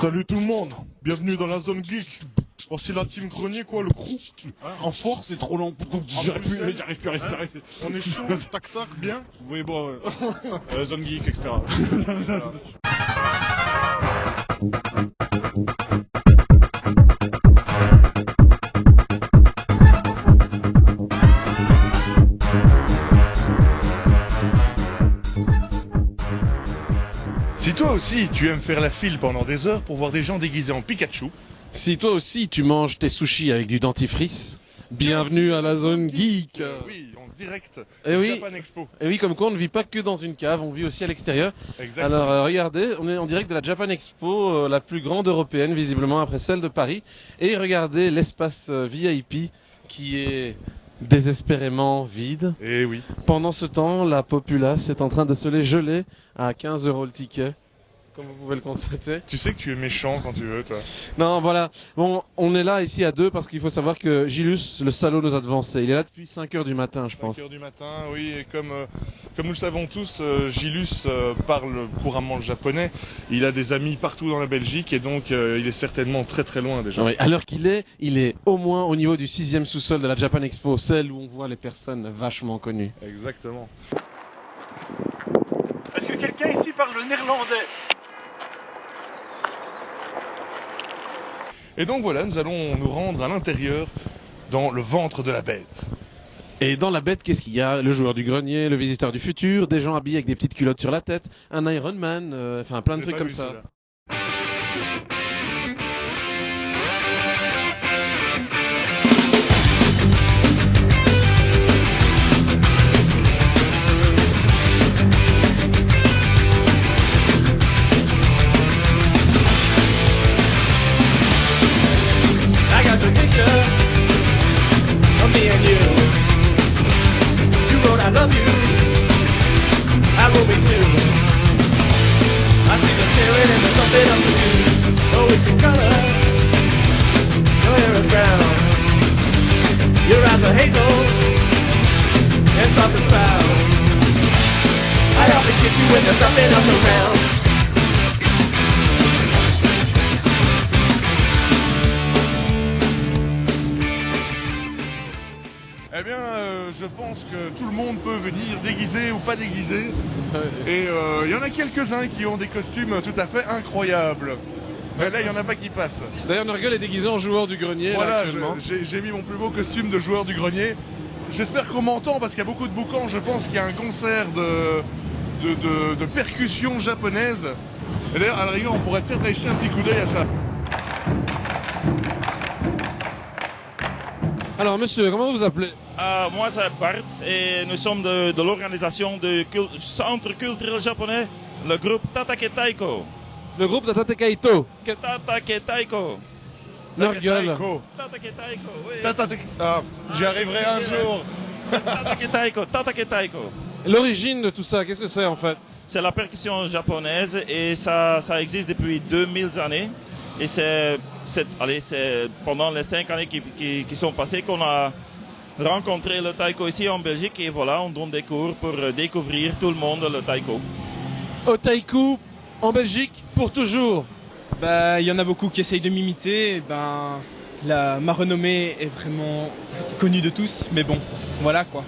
Salut tout le monde, bienvenue dans la zone geek. Voici la team Grenier, quoi, le crew. En force. C'est trop long. J'arrive plus à respirer. On est chaud, tac tac, bien. Oui, bon, zone geek, etc. Voilà. Si toi aussi tu aimes faire la file pendant des heures pour voir des gens déguisés en Pikachu, Si toi aussi tu manges tes sushis avec du dentifrice, bienvenue à la zone geek. oui, en direct, Eh du oui. Japan Expo. Et oui, comme quoi on ne vit pas que dans une cave, on vit aussi à l'extérieur. Exactement. Alors regardez, on est en direct de la Japan Expo, la plus grande européenne visiblement après celle de Paris. Et regardez l'espace VIP qui est désespérément vide. Eh oui. Pendant ce temps, la populace est en train de se les geler à 15 € le ticket, comme vous pouvez le constater. Tu sais que tu es méchant quand tu veux, toi. Non, voilà. Bon, on est là ici à deux parce qu'il faut savoir que Gilus, le salaud, nous a devancé. Il est là depuis 5 h du matin, je pense. 5 h du matin, oui, et comme nous le savons tous, Gilus parle couramment le japonais. Il a des amis partout dans la Belgique et donc il est certainement très très loin déjà. Oui, à l'heure qu'il est, il est au moins au niveau du 6e sous-sol de la Japan Expo, celle où on voit les personnes vachement connues. Exactement. Est-ce que quelqu'un ici parle le néerlandais? Et donc voilà, nous allons nous rendre à l'intérieur, dans le ventre de la bête. Et dans la bête, qu'est-ce qu'il y a? Le joueur du grenier, le visiteur du futur, des gens habillés avec des petites culottes sur la tête, un Iron Man, enfin plein de J'ai trucs pas comme vu ça. celui-là. I got the picture of me and you. You wrote I love you. I wrote me too. I see the spirit and there's something up with you. Oh, it's your color. Your hair is brown. Your eyes are hazel and soft as cloud. I often kiss you when there's nothing else around. Eh bien, je pense que tout le monde peut venir déguisé ou pas déguisé. Et il y en a quelques-uns qui ont des costumes tout à fait incroyables. Mais là, il n'y en a pas qui passent. D'ailleurs, Nurgle est déguisé en joueur du grenier là, Voilà, actuellement. j'ai mis mon plus beau costume de joueur du grenier. J'espère qu'on m'entend parce qu'il y a beaucoup de boucans. Je pense qu'il y a un concert de percussions japonaises. Et d'ailleurs, à la rigueur, on pourrait peut-être aller jeter un petit coup d'œil à ça. Alors monsieur, comment vous vous appelez? Moi c'est Bart et nous sommes de l'organisation du centre culturel japonais, le groupe Tatake Taiko. Le groupe de Tate Kaito. Tatake Taiko. Nurgle. Taiko. Tatake Taiko, oui. Ah, j'y arriverai un jour. Tatake Taiko, Tatake Taiko. L'origine de tout ça, qu'est-ce que c'est en fait? C'est la percussion japonaise et ça existe depuis 2000 années. Et c'est pendant les 5 années qui sont passées qu'on a rencontré le taiko ici en Belgique et voilà, on donne des cours pour découvrir tout le monde le taiko. Au taïku, en Belgique, pour toujours. Bah, il y en a beaucoup qui essayent de m'imiter. Ben, ma renommée est vraiment connue de tous, mais bon, voilà quoi.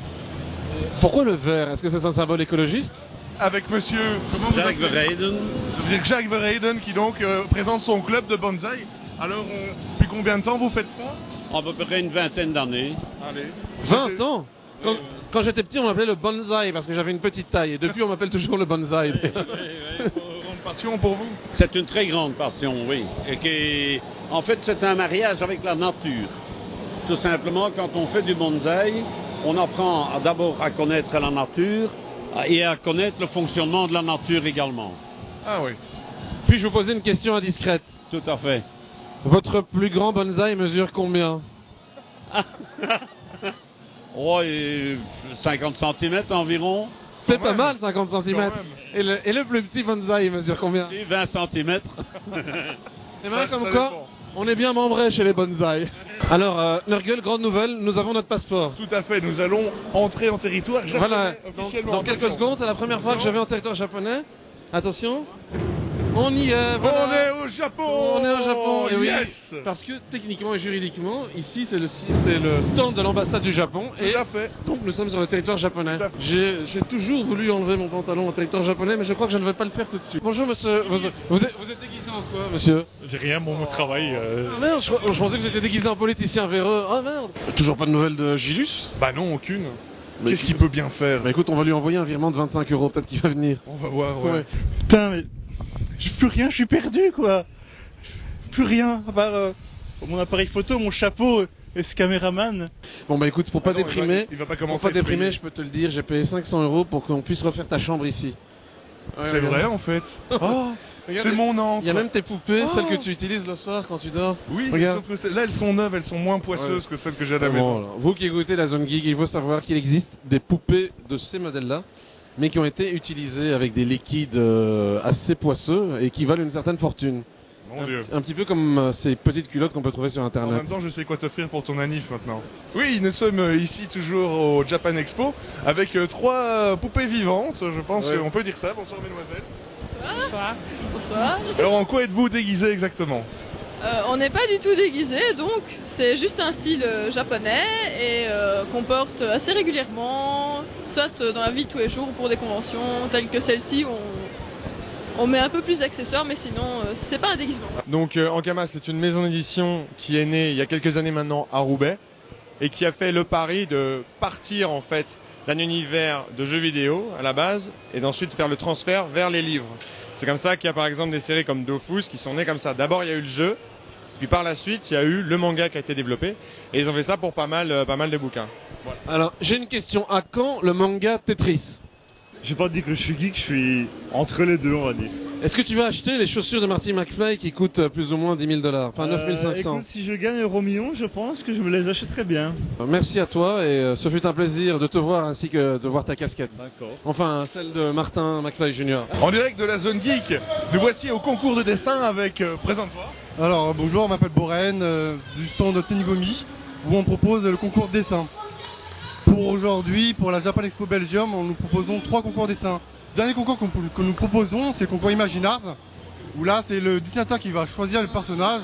Pourquoi le vert? Est-ce que c'est un symbole écologiste? Avec monsieur Jacques Verheyden. Jacques Verheyden qui donc présente son club de bonsaï. Alors, depuis combien de temps vous faites ça? À peu près une vingtaine d'années. Allez. 20 ans? Quand j'étais petit, on m'appelait le bonsaï parce que j'avais une petite taille. Et depuis, on m'appelle toujours le bonsaï. Grande passion pour vous? C'est une très grande passion, oui. En fait, c'est un mariage avec la nature. Tout simplement, quand on fait du bonsaï, on apprend d'abord à connaître la nature et à connaître le fonctionnement de la nature également. Ah oui. Puis-je vous poser une question indiscrète? Tout à fait. Votre plus grand bonsaï mesure combien? Oh, 50 cm environ. C'est Quand pas même. mal, 50 cm. Quand même. Et le plus petit bonsaï mesure combien? Et 20 cm. Et bien, comme ça quoi, dépend. on est bien membré chez les bonsaïs. Alors, Nurgle, grande nouvelle, nous avons notre passeport. Tout à fait, nous allons entrer en territoire japonais Voilà, officiellement. dans quelques secondes, c'est la première fois que je vais en territoire japonais. Attention, on y est, voilà. On est au au Japon. On est au Japon, et oui, Yes. parce que techniquement et juridiquement, ici c'est le stand de l'ambassade du Japon, et Tout à fait. donc nous sommes sur le territoire japonais. Tout à fait. J'ai toujours voulu enlever mon pantalon au territoire japonais, mais je crois que je ne vais pas le faire tout de suite. Bonjour monsieur, vous êtes déguisé en quoi monsieur? J'ai rien, mon travail. Ah merde, je pensais que vous étiez déguisé en politicien véreux. Ah merde. Toujours pas de nouvelles de Gilus? Bah non, aucune. Mais Qu'est-ce qu'il peut bien faire? Bah écoute, on va lui envoyer un virement de 25 €, peut-être qu'il va venir. On va voir, ouais. Putain, mais j'ai plus rien, je suis perdu quoi. Plus rien, à part mon appareil photo, mon chapeau et ce caméraman. Bon bah écoute, pour pas Ah non, déprimer, il va pas pour commencer pas à être déprimer, payé. je peux te le dire, j'ai payé 500 € pour qu'on puisse refaire ta chambre ici. Ouais, C'est regarde. vrai en fait. Oh, Regarde, c'est mon antre. Il y a même tes poupées, Oh. celles que tu utilises le soir quand tu dors. Oui, Regarde. sauf que là elles sont neuves, elles sont moins poisseuses que celles que j'ai à la Bon, maison. alors, vous qui écoutez la Zone Geek, il faut savoir qu'il existe des poupées de ces modèles-là, mais qui ont été utilisées avec des liquides assez poisseux et qui valent une certaine fortune. Mon Dieu. Un petit peu comme ces petites culottes qu'on peut trouver sur En internet. même temps, je sais quoi t'offrir pour ton anniv maintenant. Oui, nous sommes ici toujours au Japan Expo avec trois poupées vivantes, je pense Ouais. qu'on peut dire ça. Bonsoir mesdemoiselles. Bonsoir. Bonsoir. Alors en quoi êtes-vous déguisés exactement? On n'est pas du tout déguisé, donc c'est juste un style japonais et qu'on porte assez régulièrement, soit dans la vie de tous les jours pour des conventions telles que celle-ci où on met un peu plus d'accessoires, mais sinon c'est pas un déguisement. Donc Ankama, c'est une maison d'édition qui est née il y a quelques années maintenant à Roubaix et qui a fait le pari de partir en fait d'un univers de jeux vidéo à la base et d'ensuite faire le transfert vers les livres. C'est comme ça qu'il y a par exemple des séries comme Dofus qui sont nées comme ça. D'abord il y a eu le jeu, puis par la suite il y a eu le manga qui a été développé et ils ont fait ça pour pas mal de bouquins. Alors, j'ai une question. À quand le manga Tetris? Je vais pas dire que je suis geek, je suis entre les deux, on va dire. Est-ce que tu vas acheter les chaussures de Marty McFly qui coûtent plus ou moins 10 000 $, enfin 9 500? Écoute, si je gagne €1 je pense que je me les achèterai bien. Merci à toi et ce fut un plaisir de te voir ainsi que de voir ta casquette. D'accord. Enfin, celle de Martin McFly Jr. En direct de la zone geek, nous voici au concours de dessin avec présente-toi. Alors bonjour, je m'appelle Boren du stand Tengomi où on propose le concours dessin. Pour aujourd'hui, pour la Japan Expo Belgium, nous proposons 3 concours dessin. Le dernier concours que nous proposons, c'est le concours Imagine Arts, où là c'est le dessinateur qui va choisir le personnage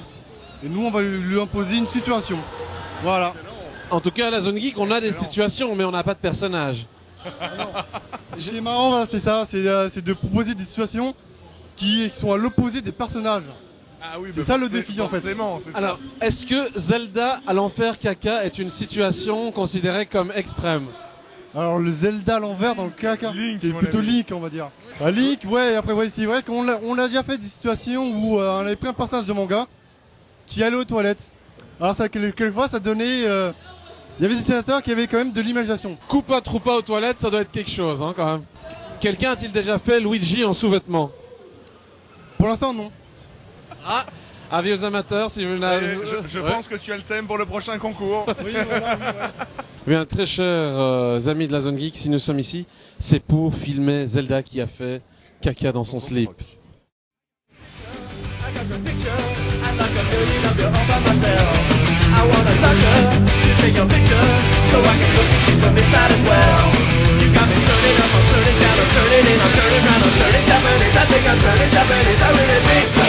et nous on va lui imposer une situation. Voilà. En tout cas, à la Zone Geek, on a des situations, mais on n'a pas de personnages. Ce qui est marrant, voilà, c'est ça, c'est de proposer des situations qui sont à l'opposé des personnages. Ah oui, C'est ça le défi en fait. Forcément, c'est ça. Alors, est-ce que Zelda à l'enfer caca est une situation considérée comme extrême? Alors le Zelda à l'envers dans le caca, Link, c'est mon plutôt ami. Link on va dire. Ah, Link, ouais, après ouais, c'est vrai qu'on a déjà fait des situations où on avait pris un personnage de manga qui allait aux toilettes. Alors ça, quelquefois ça donnait... Il y avait des sénateurs qui avaient quand même de l'imagination. Koopa Troopa aux toilettes, ça doit être quelque chose, hein, quand même. Quelqu'un a-t-il déjà fait Luigi en sous-vêtements? Pour l'instant non. Ah, avis aux amateurs, si vous n'avez... Je Ouais. pense que tu as le thème pour le prochain concours. Oui, voilà, oui, ouais. Bien, très chers amis de la Zone Geek, si nous sommes ici, c'est pour filmer Zelda qui a fait caca dans son slip. I got your picture, I'd like a million of you all by myself. I want a sucker to take your picture, so I can look at you from inside as well. You got me turning up, I'm turning down, I'm turning in, I'm turning round, I'm turning Japanese. I think I'm turning Japanese, I really think so.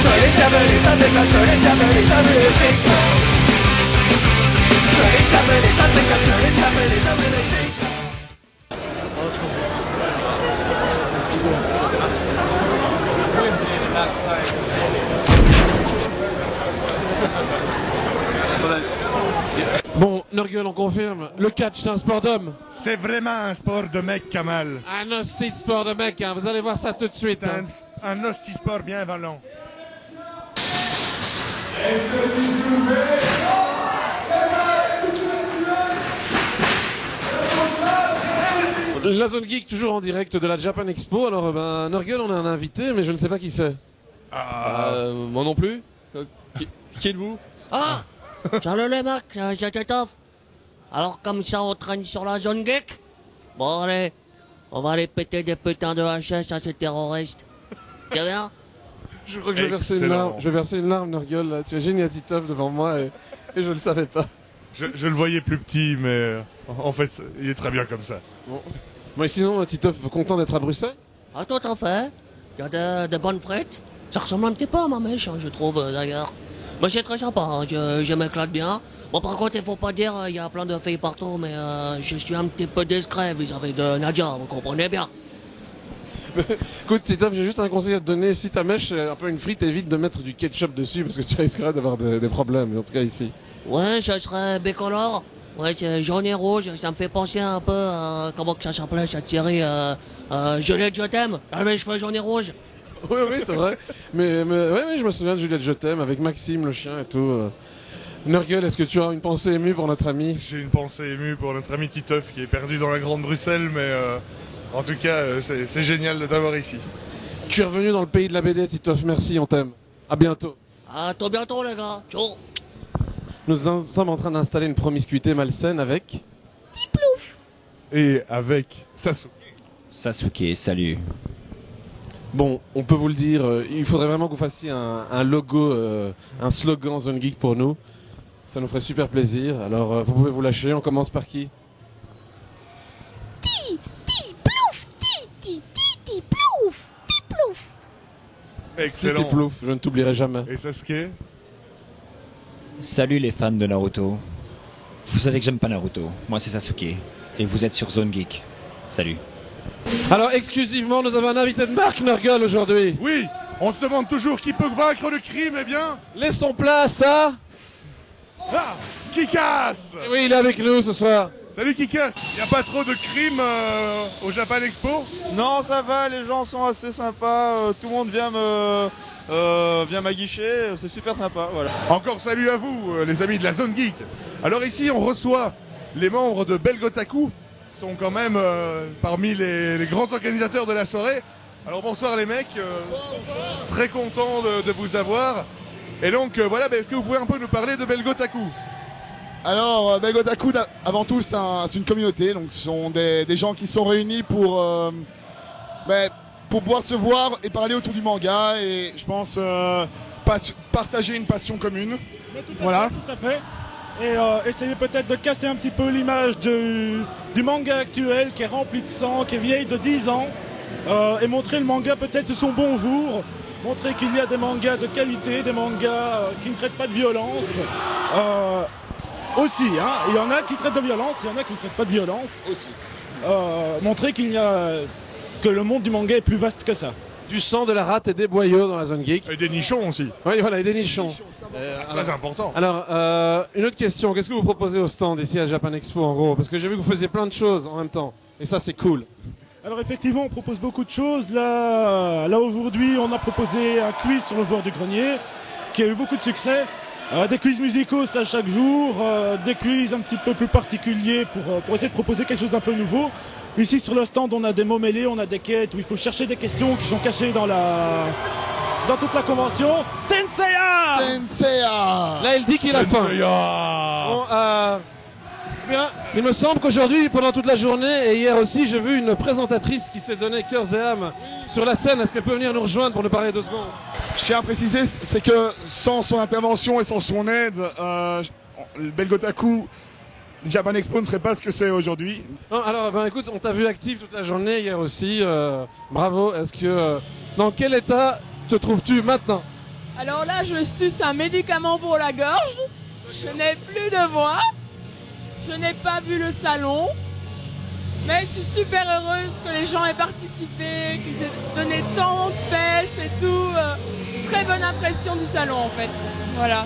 Turning Japanese, I think I'm turning Japanese, I really think so. Turning Japanese, I think I'm turning Japanese, I really think so. Bon, Nurgle, on confirme, le catch c'est un sport d'homme. C'est vraiment un sport de mec, Kamal. Un hostie de sport de mec, hein. Vous allez voir ça tout de suite. C'est hein. un hostie sport bien valant. La Zone Geek, toujours en direct de la Japan Expo. Alors, ben, Nurgle, on a un invité, mais je ne sais pas qui c'est. Moi non plus. Qui êtes-vous? Ah Salut les mecs, c'est Titoff. Alors comme ça on traîne sur la zone geek. Bon allez, on va aller péter des putains de HS à ces terroristes. C'est bien? Je crois que je vais verser une larme. Je vais verser une larme, Nurgle. Là. Tu imagines, il y a Titoff devant moi et je le savais pas. Je le voyais plus petit, mais en fait, il est très bien comme ça. Bon. Bon, et sinon, Titoff, content d'être à Bruxelles? Ah tout à fait. Il y a de bonnes frites. Ça ressemble un petit peu à ma mèche, hein, je trouve, d'ailleurs. Mais c'est très sympa, hein, je m'éclate bien. Bon, par contre, il faut pas dire, il y a plein de filles partout, mais je suis un petit peu discret vis-à-vis de Nadia, vous comprenez bien. Écoute, Titoff, j'ai juste un conseil à te donner. Si ta mèche est un peu une frite, évite de mettre du ketchup dessus parce que tu risquerais d'avoir des problèmes, en tout cas ici. Ouais, ça serait bicolore. Ouais, c'est jaune et rouge, ça me fait penser un peu à comment que ça s'appelait cette série Juliette Je t'aime, avec les cheveux jaunes et rouges. Oui, c'est vrai. mais ouais, je me souviens de Juliette Je t'aime avec Maxime le chien et tout. Nurgle, est-ce que tu as une pensée émue pour notre ami? J'ai une pensée émue pour notre ami Titoff qui est perdu dans la grande Bruxelles, mais en tout cas, c'est génial de t'avoir ici. Tu es revenu dans le pays de la BD, Titoff, merci, on t'aime. À bientôt. À tout bientôt, les gars. Ciao. Nous sommes en train d'installer une promiscuité malsaine avec... Et avec Sasuke. Sasuke, salut. Bon, on peut vous le dire, il faudrait vraiment que vous fassiez un logo, un slogan Zone Geek pour nous. Ça nous ferait super plaisir. Alors, vous pouvez vous lâcher. On commence par qui? Excellent. C'était Plouf, je ne t'oublierai jamais. Et Sasuke? Salut les fans de Naruto. Vous savez que j'aime pas Naruto. Moi c'est Sasuke. Et vous êtes sur Zone Geek. Salut. Alors, exclusivement, nous avons un invité de marque, Nurgle, aujourd'hui. Oui, on se demande toujours qui peut vaincre le crime, eh bien... Laissons place à... Ah, Kikas. Oui, il est avec nous ce soir. Salut Kikas. Il n'y a pas trop de crimes au Japan Expo? Non, ça va, les gens sont assez sympas, tout le monde vient m'aguicher, c'est super sympa, voilà. Encore salut à vous, les amis de la Zone Geek. Alors ici, on reçoit les membres de Belgotaku, qui sont quand même parmi les grands organisateurs de la soirée. Alors bonsoir les mecs, très content de vous avoir. Et donc voilà, est-ce que vous pouvez un peu nous parler de Belgotaku? Alors, Belgotaku, avant tout, c'est une communauté, donc ce sont des gens qui sont réunis pour pouvoir se voir et parler autour du manga et je pense partager une passion commune. Voilà. Tout à fait. Et essayer peut-être de casser un petit peu l'image du manga actuel qui est rempli de sang, qui est vieille de 10 ans, et montrer le manga peut-être sous son bon jour, montrer qu'il y a des mangas de qualité, des mangas qui ne traitent pas de violence. Aussi, hein, il y en a qui traitent de violence, il y en a qui ne traitent pas de violence. Aussi. Montrer que le monde du manga est plus vaste que ça. Du sang, de la rate et des boyaux dans la Zone Geek. Et des nichons aussi. Oui, voilà, et des nichons. Très important. Alors, une autre question. Qu'est-ce que vous proposez au stand ici à Japan Expo en gros? Parce que j'ai vu que vous faisiez plein de choses en même temps. Et ça, c'est cool. Alors effectivement, on propose beaucoup de choses. Là aujourd'hui, on a proposé un quiz sur le joueur du grenier qui a eu beaucoup de succès. Des quiz musicaux, ça chaque jour, des quiz un petit peu plus particuliers pour essayer de proposer quelque chose d'un peu nouveau. Ici sur le stand, on a des mots mêlés, on a des quêtes où il faut chercher des questions qui sont cachées dans toute la convention. Senseiya! Senseiya! Là, il dit qu'il a faim. Bon, bien, il me semble qu'aujourd'hui, pendant toute la journée et hier aussi, j'ai vu une présentatrice qui s'est donné cœurs et âme sur la scène. Est-ce qu'elle peut venir nous rejoindre pour nous parler 2 secondes? Je tiens à préciser, c'est que sans son intervention et sans son aide, le Belgotaku Japan Expo ne serait pas ce que c'est aujourd'hui. Alors, écoute, on t'a vu actif toute la journée hier aussi. Bravo. Est-ce que dans quel état te trouves-tu maintenant? Alors là, je suce un médicament pour la gorge. Je n'ai plus de voix. Je n'ai pas vu le salon. Mais je suis super heureuse que les gens aient participé, qu'ils aient donné tant de pêche et tout. Très bonne impression du salon en fait. Voilà.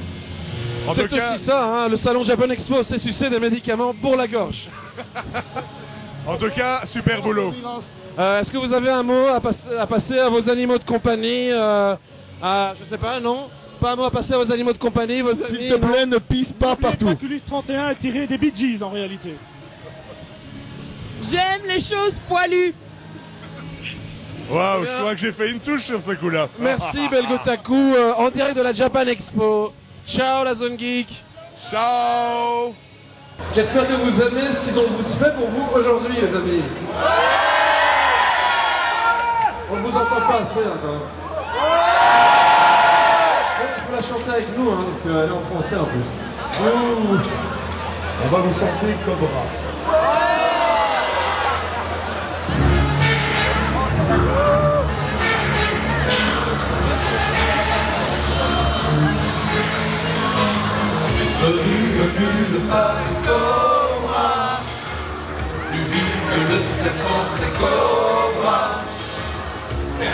C'est aussi ça, hein, le salon Japan Expo, c'est sucer des médicaments pour la gorge. En tout cas, super boulot. Est-ce que vous avez un mot à passer à vos animaux de compagnie je sais pas, non? Pas un mot à passer à vos animaux de compagnie, vos amis? S'il te plaît, ne pisse pas partout. Ulysse 31 est tiré des Bee Gees en réalité. J'aime les choses poilues. Waouh, je crois que j'ai fait une touche sur ce coup-là. Merci Belgotaku, en direct de la Japan Expo. Ciao la Zone Geek. Ciao. J'espère que vous aimez ce qu'ils ont fait pour vous aujourd'hui, les amis. On ne vous entend pas assez encore. Tu peux la chanter avec nous, hein, parce qu'elle est en français en plus. Ouh. On va vous chanter Cobra.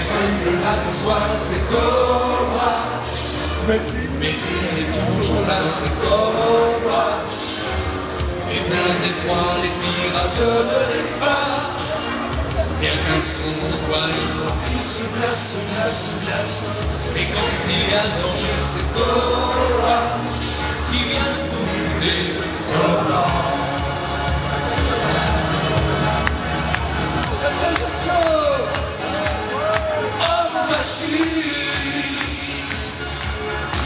personne ne la conçoit, c'est Cobra. Mais il est toujours là, c'est Cobra. Et bien des fois, les pirates de l'espace, bien qu'un son doigt, ils sont tous se glacent. Et quand il y a danger, c'est Cobra qui vient nous tuer. Cobra. Homme machine,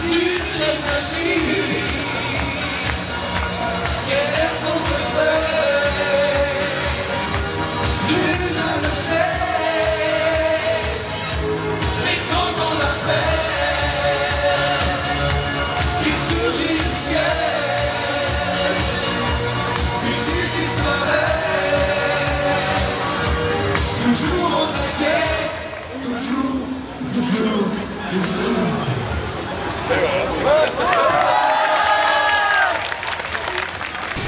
nul n'est fragile. Quel est son secret? Nul ne le sait. Mais quand on l'appelle, il surgit du ciel, puis il disparaît. Toujours au taquet, toujours.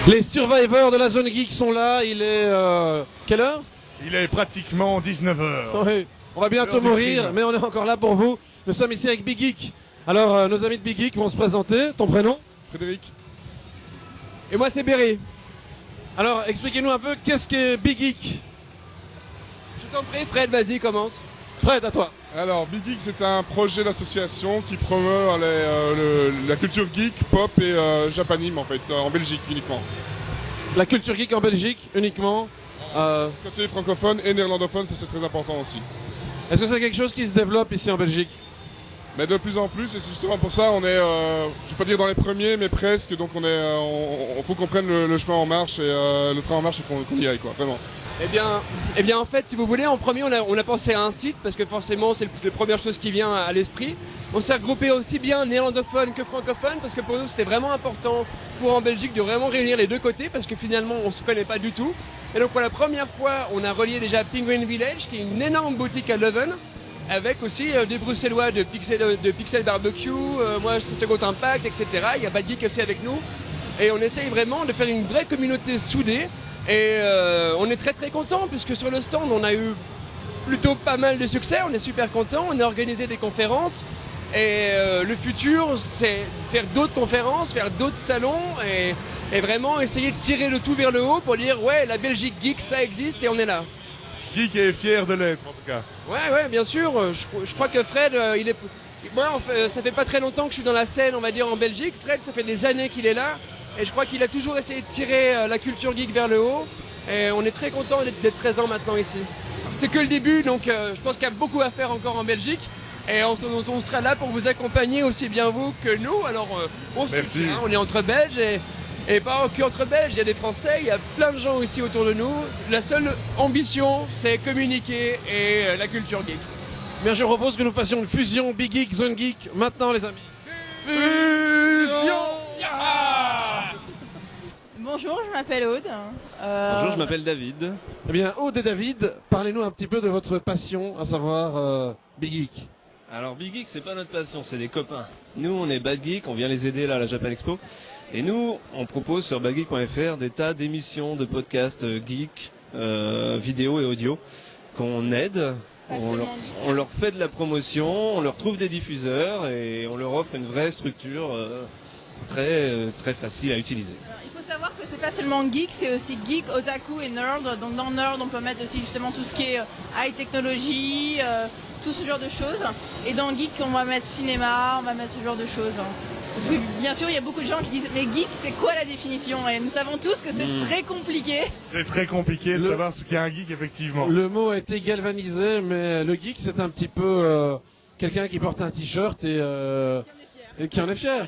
Les survivors de la zone geek sont là, il est quelle heure? Il est pratiquement 19h. Oui, on va bientôt mourir, mais on est encore là pour vous. Nous sommes ici avec Big Geek. Alors, nos amis de Big Geek vont se présenter. Ton prénom? Frédéric. Et moi, c'est Berry. Alors, expliquez-nous un peu, qu'est-ce qu'est Big Geek? Je t'en prie, Fred, vas-y, commence. Fred, à toi. Alors, Big Geek, c'est un projet d'association qui promeut la culture geek, pop et japanime, en fait, en Belgique uniquement. La culture geek en Belgique uniquement. Côté francophone et néerlandophone, ça c'est très important aussi. Est-ce que c'est quelque chose qui se développe ici en Belgique? Mais de plus en plus, et c'est justement pour ça, on est, je vais pas dire dans les premiers, mais presque, donc on faut qu'on prenne le chemin en marche et le train en marche et qu'on y aille, quoi, vraiment. Eh bien, en fait, si vous voulez, en premier, on a pensé à un site, parce que forcément, c'est la première chose qui vient à l'esprit. On s'est regroupé aussi bien néerlandophone que francophone, parce que pour nous, c'était vraiment important pour en Belgique de vraiment réunir les deux côtés, parce que finalement, on se connaît pas du tout. Et donc, pour la première fois, on a relié déjà Penguin Village, qui est une énorme boutique à Leuven, avec aussi des Bruxellois de Pixel Barbecue, moi, c'est Second Impact, etc. Il y a Bad Geek aussi avec nous. Et on essaye vraiment de faire une vraie communauté soudée. Et on est très très content puisque sur le stand on a eu plutôt pas mal de succès, on est super content, on a organisé des conférences et le futur c'est faire d'autres conférences, faire d'autres salons et vraiment essayer de tirer le tout vers le haut pour dire ouais la Belgique geek ça existe et on est là. Geek est fier de l'être en tout cas. Ouais bien sûr, je crois que Fred moi en fait, ça fait pas très longtemps que je suis dans la scène on va dire en Belgique, Fred ça fait des années qu'il est là. Et je crois qu'il a toujours essayé de tirer la culture geek vers le haut. Et on est très content d'être présent maintenant ici. C'est que le début, donc je pense qu'il y a beaucoup à faire encore en Belgique. Et on sera là pour vous accompagner aussi bien vous que nous. Alors on se soutient, on est entre Belges et pas que entre Belges, il y a des Français, il y a plein de gens ici autour de nous. La seule ambition, c'est communiquer et la culture geek. Bien, je propose que nous fassions une fusion Big Geek, Zone Geek, maintenant les amis. Fusion! Bonjour, je m'appelle Aude. Bonjour, je m'appelle David. Eh bien, Aude et David, parlez-nous un petit peu de votre passion, à savoir Big Geek. Alors Big Geek, c'est pas notre passion, c'est des copains. Nous, on est Bad Geek, on vient les aider là à la Japan Expo. Et nous, on propose sur badgeek.fr des tas d'émissions, de podcasts geek, vidéo et audio qu'on aide. On leur fait de la promotion, on leur trouve des diffuseurs et on leur offre une vraie structure très facile à utiliser. Alors, il faut savoir que c'est pas seulement geek, c'est aussi geek, otaku et nerd. Donc dans nerd, on peut mettre aussi justement tout ce qui est high technologie, tout ce genre de choses. Et dans geek, on va mettre cinéma, on va mettre ce genre de choses. Parce que bien sûr, il y a beaucoup de gens qui disent mais geek, c'est quoi la définition? Et nous savons tous que c'est très compliqué. C'est très compliqué de savoir ce qu'est un geek effectivement. Le mot a été galvanisé, mais le geek c'est un petit peu quelqu'un qui porte un t-shirt et qui en est fier.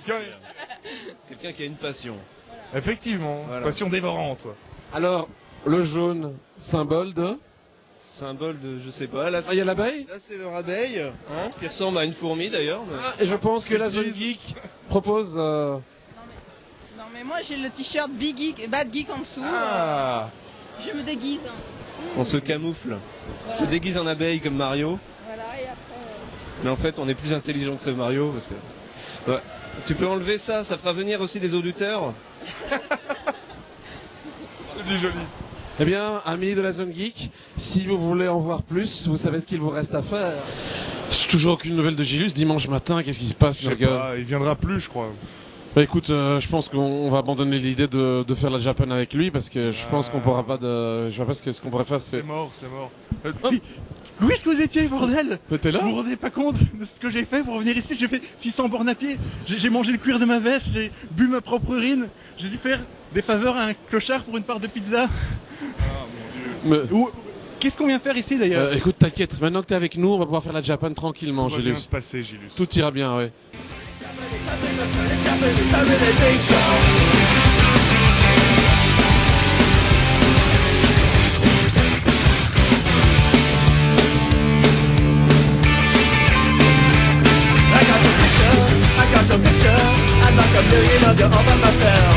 Quelqu'un qui a une passion. Effectivement, passion dévorante. Alors, le jaune, symbole de je sais pas. Là, il y a l'abeille. Là, c'est leur abeille, qui ressemble à une fourmi d'ailleurs. Et je pense que la zone geek propose. Non mais moi j'ai le t-shirt Big Geek, Bad Geek en dessous. Je me déguise. On se camoufle. On se déguise en abeille comme Mario. Voilà et après. Mais en fait, on est plus intelligent que ce Mario parce que. Ouais. Tu peux enlever ça fera venir aussi des auditeurs. C'est du joli. Eh bien, amis de la Zone Geek, si vous voulez en voir plus, vous savez ce qu'il vous reste à faire. Toujours aucune nouvelle de Gilus dimanche matin, qu'est-ce qui se passe, Je sais pas, il viendra plus, je crois. Bah écoute, je pense qu'on va abandonner l'idée de faire la Japan avec lui parce que je pense qu'on pourra pas je vois pas ce qu'on pourrait faire. C'est mort. Où est-ce que vous étiez, bordel? T'es là? Vous vous rendez pas compte de ce que j'ai fait pour venir ici? J'ai fait 600 bornes à pied, j'ai mangé le cuir de ma veste, j'ai bu ma propre urine, j'ai dû faire des faveurs à un clochard pour une part de pizza. Qu'est-ce qu'on vient faire ici d'ailleurs? Écoute, t'inquiète, maintenant que t'es avec nous, on va pouvoir faire la Japan tranquillement, Tout va Gilus. bien se passer, Gilus. Tout ira bien, ouais. I got your picture, I'd like a million of you all by myself.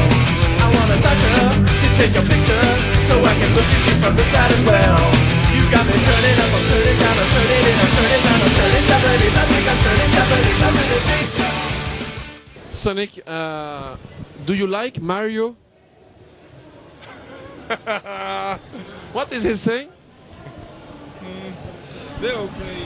I wanna touch her, to take your picture, so I can look at you from the side as well. You got me turning up, I'm turning down, I'm turning in, I'm turning down, I'm turning Japanese, I think I'm turning Japanese, I really think so. Sonic, do you like Mario? What is he saying? They're okay.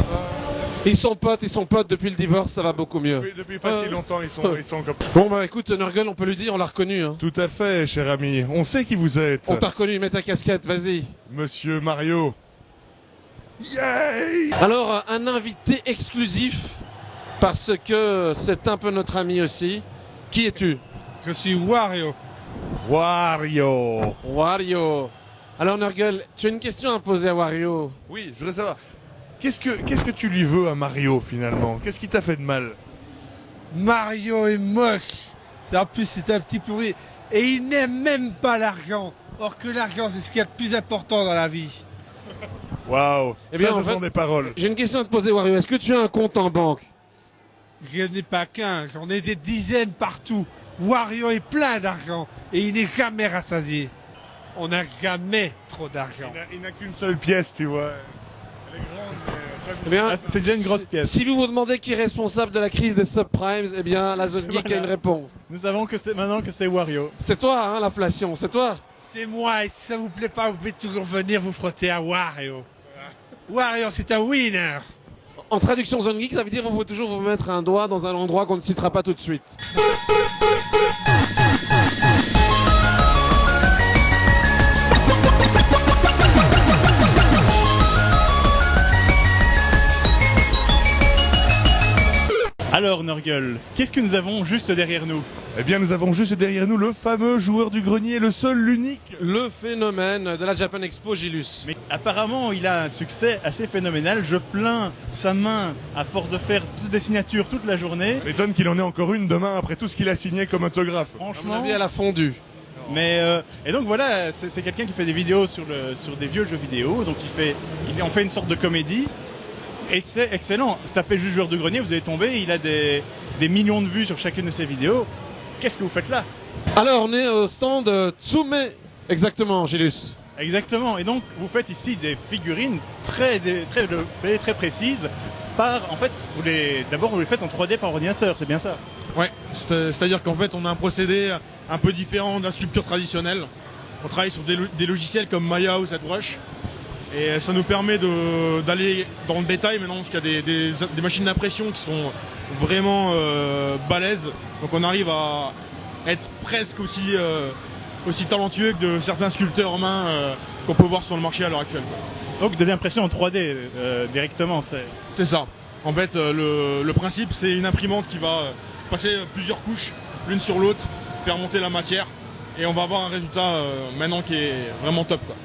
Ils sont potes depuis le divorce, ça va beaucoup mieux. Depuis pas si longtemps, ils sont comme... Bon bah écoute, Nurgle, on peut lui dire, on l'a reconnu. Hein. Tout à fait, cher ami. On sait qui vous êtes. On t'a reconnu, mets ta casquette, vas-y. Monsieur Mario. Yay! Alors, un invité exclusif, parce que c'est un peu notre ami aussi. Qui es-tu? Je suis Wario. Wario. Wario. Alors Nurgle, tu as une question à poser à Wario. Oui, je voudrais savoir. Qu'est-ce que tu lui veux à Mario finalement? Qu'est-ce qui t'a fait de mal? Mario est moche. En plus, c'est un petit pourri. Et il n'aime même pas l'argent. Or que l'argent, c'est ce qu'il y a de plus important dans la vie. Waouh. Eh bien, ça, en ce sont des paroles. J'ai une question à te poser, Wario. Est-ce que tu as un compte en banque? Je n'ai pas qu'un, j'en ai des dizaines partout. Wario est plein d'argent et il n'est jamais rassasié. On n'a jamais trop d'argent. Il n'a qu'une seule pièce, tu vois. Elle est grande, mais Eh bien, c'est déjà une grosse pièce. Si vous vous demandez qui est responsable de la crise des subprimes, eh bien, la Zone Geek a une réponse. Nous savons que c'est maintenant que c'est Wario. C'est toi, hein, l'inflation, c'est toi. C'est moi, et si ça vous plaît pas, vous pouvez toujours venir vous frotter à Wario. Wario, c'est un winner. En traduction Zone Geek, ça veut dire qu'on peut toujours vous mettre un doigt dans un endroit qu'on ne citera pas tout de suite. Alors Nurgle, qu'est-ce que nous avons juste derrière nous? Eh bien, nous avons juste derrière nous le fameux joueur du grenier, le seul, l'unique. Le phénomène de la Japan Expo, Gilus. Mais apparemment, il a un succès assez phénoménal. Je plains sa main à force de faire toutes des signatures toute la journée. M'étonne qu'il en ait encore une demain après tout ce qu'il a signé comme autographe. Franchement. À mon avis, elle a fondu. Mais et donc voilà, c'est quelqu'un qui fait des vidéos sur des vieux jeux vidéo, dont il en fait une sorte de comédie. Et c'est excellent. Tapez juste joueur de grenier, vous allez tomber. Il a des millions de vues sur chacune de ses vidéos. Qu'est-ce que vous faites là? Alors, on est au stand Tsume. Exactement, Gilus. Exactement. Et donc, vous faites ici des figurines très précises. En fait, d'abord, vous les faites en 3D par ordinateur. C'est bien ça? Ouais. C'est-à-dire qu'en fait, on a un procédé un peu différent de la sculpture traditionnelle. On travaille sur des logiciels comme Maya ou ZBrush. Et ça nous permet d'aller dans le détail maintenant, parce qu'il y a des machines d'impression qui sont vraiment balèzes. Donc on arrive à être presque aussi talentueux que de certains sculpteurs en main qu'on peut voir sur le marché à l'heure actuelle. Donc de l'impression en 3D directement, c'est ça. En fait, le principe, c'est une imprimante qui va passer plusieurs couches l'une sur l'autre, faire monter la matière, et on va avoir un résultat maintenant qui est vraiment top, quoi.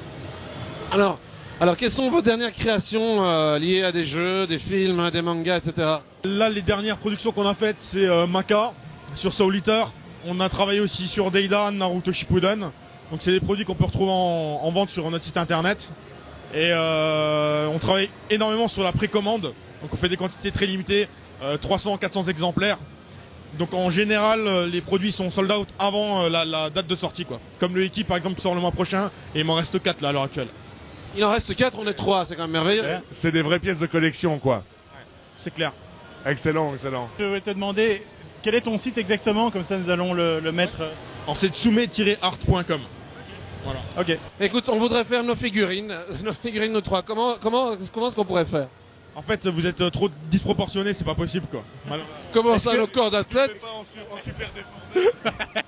Alors, quelles sont vos dernières créations liées à des jeux, des films, des mangas, etc. Là, les dernières productions qu'on a faites, c'est Maka sur Soul Eater. On a travaillé aussi sur Deidan, Naruto Shippuden. Donc, c'est des produits qu'on peut retrouver en vente sur notre site internet. Et on travaille énormément sur la précommande. Donc, on fait des quantités très limitées, 300-400 exemplaires. Donc, en général, les produits sont sold out avant la date de sortie, quoi. Comme le Iki, par exemple, qui sort le mois prochain. Et il m'en reste 4 là à l'heure actuelle. Il en reste 4, on est 3, c'est quand même merveilleux. C'est des vraies pièces de collection, quoi. Ouais, c'est clair. Excellent, excellent. Je vais te demander, quel est ton site exactement? Comme ça, nous allons le mettre. Alors, c'est tsume-art.com. Voilà. Ok. Écoute, on voudrait faire nos figurines nous trois. Comment est-ce qu'on pourrait faire? En fait, vous êtes trop disproportionnés, c'est pas possible quoi. Comment ça, nos corps d'athlètes?